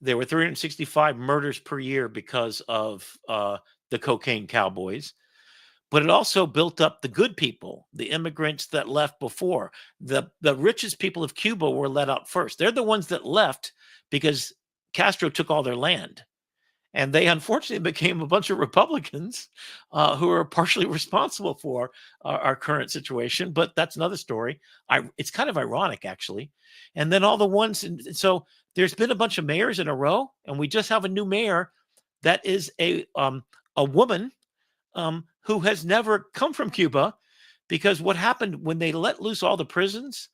There were 365 murders per year because of the Cocaine Cowboys. But it also built up the good people, the immigrants that left before. The richest people of Cuba were let out first. They're the ones that left because Castro took all their land. And they unfortunately became a bunch of Republicans who are partially responsible for our current situation. But that's another story. It's kind of ironic, actually. And then all the ones. And so there's been a bunch of mayors in a row. And we just have a new mayor that is a woman who has never come from Cuba, because what happened when they let loose all the prisons,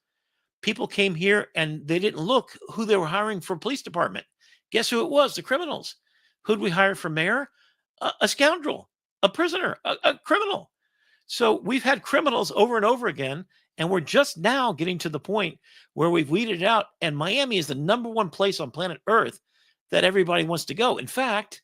people came here and they didn't look who they were hiring for police department. Guess who it was? The criminals. Who'd we hire for mayor? A scoundrel, a prisoner, a criminal. So we've had criminals over and over again, and we're just now getting to the point where we've weeded it out. And Miami is the number one place on planet Earth that everybody wants to go. In fact,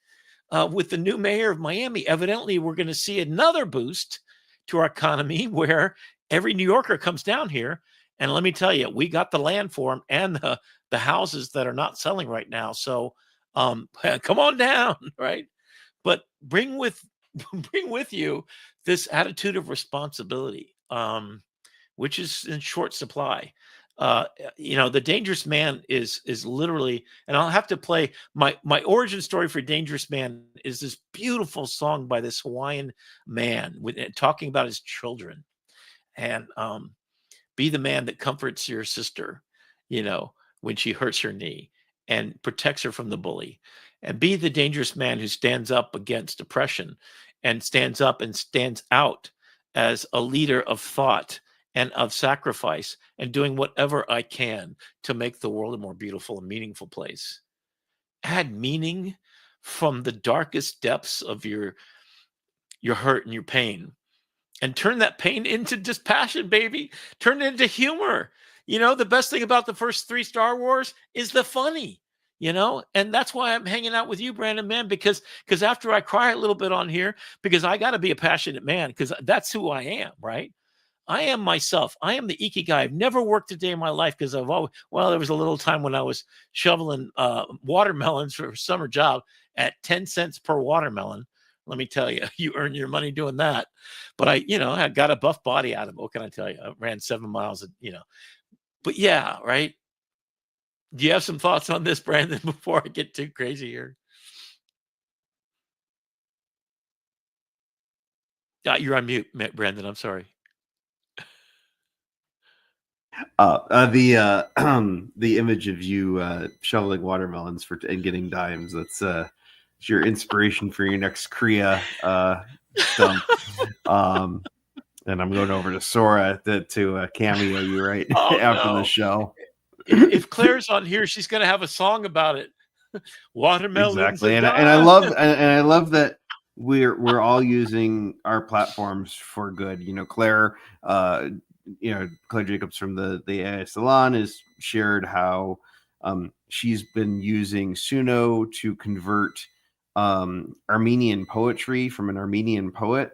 with the new mayor of Miami, evidently we're going to see another boost to our economy, where every New Yorker comes down here. And let me tell you, we got the land for them and the houses that are not selling right now. So come on down, right? But bring with you this attitude of responsibility, which is in short supply. The Dangerous Man is literally, and I'll have to play my origin story for Dangerous Man is this beautiful song by this Hawaiian man talking about his children, and be the man that comforts your sister, when she hurts her knee, and protects her from the bully, and be the dangerous man who stands up against oppression and stands up and stands out as a leader of thought and of sacrifice, and doing whatever I can to make the world a more beautiful and meaningful place. Add meaning from the darkest depths of your hurt and your pain, and turn that pain into just passion, baby. Turn it into humor. The best thing about the first 3 Star Wars is the funny, and that's why I'm hanging out with you, Brandon, man, because after I cry a little bit on here, because I got to be a passionate man, because that's who I am, right? I am myself. I am the ikigai. I've never worked a day in my life, because there was a little time when I was shoveling watermelons for a summer job at 10 cents per watermelon. Let me tell you, you earn your money doing that. But I got a buff body out of it. What can I tell you? I ran 7 miles, but yeah, right. Do you have some thoughts on this, Brandon, before I get too crazy here? You're on mute, Brandon. I'm sorry. The image of you shoveling watermelons and getting dimes, that's it's your inspiration for your next Kriya dump. And I'm going over to Sora to cameo you right after the show. If Claire's on here, she's going to have a song about it. Watermelons. Exactly. And I love that we're all using our platforms for good. Claire Claire Jacobs from the AI Salon has shared how she's been using Suno to convert Armenian poetry from an Armenian poet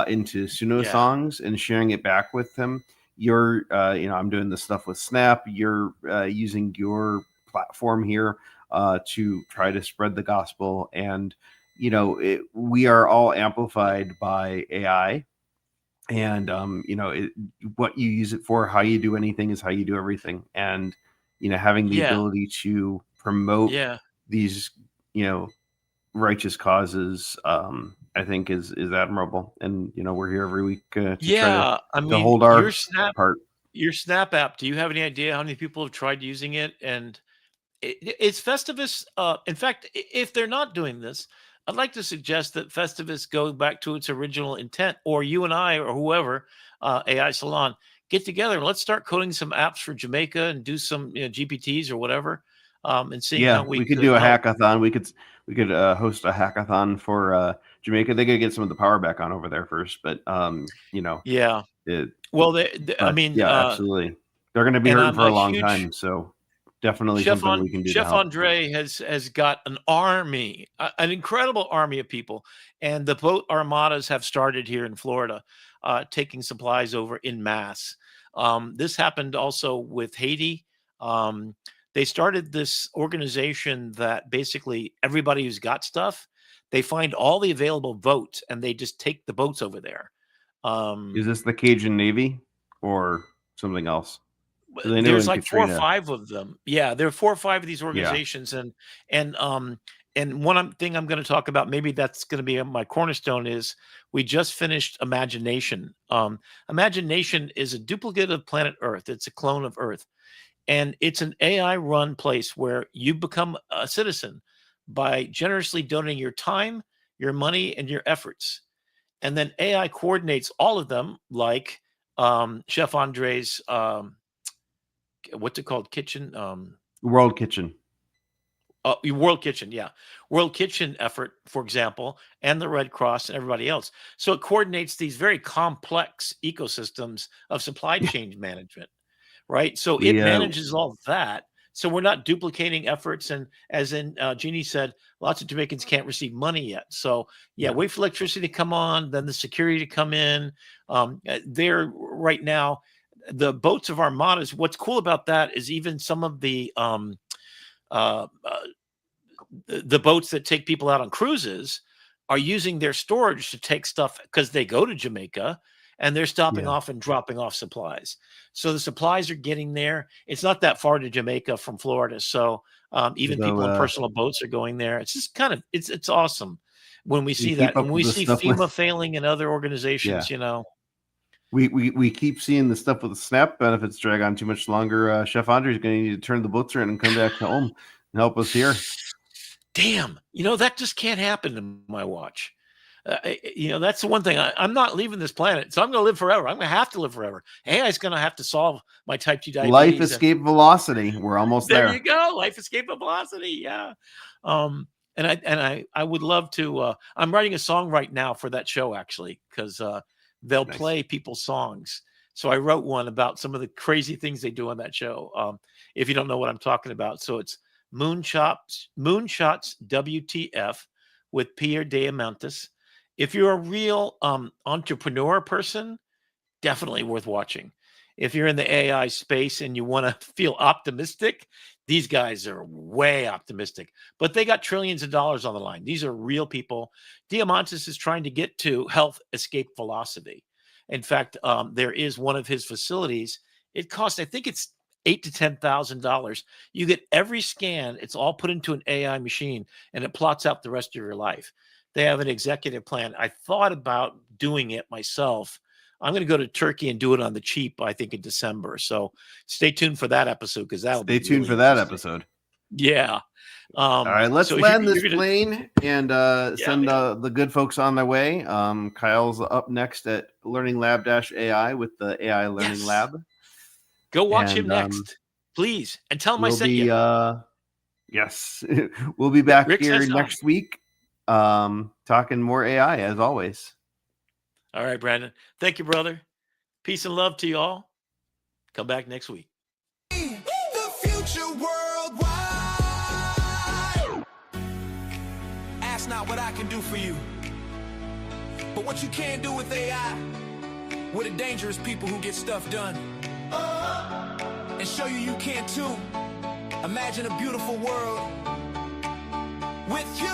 into Suno songs and sharing it back with him. You're I'm doing this stuff with Snap. You're using your platform here to try to spread the gospel and we are all amplified by AI. And what you use it for, how you do anything is how you do everything. And having the Yeah. ability to promote Yeah. these righteous causes, I think is admirable. And we're here every week to try Yeah. I to mean, hold our part. your Snap app, do you have any idea how many people have tried using it? And it's Festivus. In fact, if they're not doing this, I'd like to suggest that Festivus go back to its original intent, or you and I, or whoever, AI Salon, get together and let's start coding some apps for Jamaica and do some GPTs or whatever, and seeing how We we could could do a help. hackathon. We could host a hackathon for Jamaica. They gotta get some of the power back on over there first, but Yeah. it, Well, I but mean, yeah, absolutely. They're going to be and hurting I'm for a a long huge time. So definitely something we can do to Chef help. Andre has got an army, an incredible army of people, and the boat armadas have started here in Florida, taking supplies over in mass. This happened also with Haiti. They started this organization that basically everybody who's got stuff, they find all the available boats and they just take the boats over there. Is this the Cajun Navy or something else? 'Cause I know There's in like 4 or Katrina. 5 of them. Yeah, there are 4 or 5 of these Yeah. organizations, and one thing I'm gonna talk about, maybe that's gonna be my cornerstone, is we just finished Imagination. Imagination is a duplicate of planet Earth. It's a clone of Earth, and it's an AI run place where you become a citizen by generously donating your time, your money, and your efforts. And then AI coordinates all of them, like Chef Andre's what's it called? Kitchen, World Kitchen. World Kitchen, yeah, World Kitchen effort, for example, and the Red Cross and everybody else. So it coordinates these very complex ecosystems of supply Yeah. chain management, right? So it We manages all that. So we're not duplicating efforts, and as in Jeannie said, lots of Jamaicans can't receive money yet. So yeah, Yeah. wait for electricity to come on, then the security to come in. They're right now the boats of armadas. What's cool about that is even some of uh, uh, the boats that take people out on cruises are using their storage to take stuff because they go to Jamaica and they're stopping Yeah. off and dropping off supplies. So the supplies are getting there. It's not that far to Jamaica from Florida. So even So people in personal boats are going there. It's just kind of, it's awesome when we we see keep that. up And with we the see stuff FEMA with failing in other yeah. organizations, We keep seeing the stuff with the SNAP benefits drag on too much longer. Chef Andre's going to need to turn the boats around and come back home and help us here. Damn, that just can't happen in my watch. That's the one thing. I'm not leaving this planet, so I'm going to live forever. I'm going to have to live forever. AI is going to have to solve my type 2 Life diabetes. escape velocity. We're almost There there. you go. Life escape velocity. Yeah. And I would love to. I'm writing a song right now for that show, actually, because they'll Nice. play people's songs. So I wrote one about some of the crazy things they do on that show. If you don't know what I'm talking about, so it's Moonshots WTF with Pierre Diamandis. If you're a real entrepreneur person, definitely worth watching. If you're in the AI space and you want to feel optimistic, these guys are way optimistic, but they got trillions of dollars on the line. These are real people. Diamandis is trying to get to health escape velocity. In fact, there is one of his facilities. It costs, I think it's $8,000 to $10,000. You get every scan. It's all put into an AI machine, and it plots out the rest of your life. They have an executive plan. I thought about doing it myself. I'm going to go to Turkey and do it on the cheap, I think, in December. So stay tuned for that episode because that'll be Stay tuned really for that interesting. episode. Yeah. All right, let's so if land you're this gonna- plane and send the good folks on their way. Kyle's up next at Learning Lab -AI with the AI Learning Yes. Lab. Go watch him And, next, please, and tell him I We'll sent be you. yes, we'll be back Rick here says hi. next week, talking more AI as always. All right, Brandon. Thank you, brother. Peace and love to you all. Come back next week. The future worldwide. Ask not what I can do for you, but what you can do with AI. We're the dangerous people who get stuff done. And show you can too. Imagine a beautiful world with you.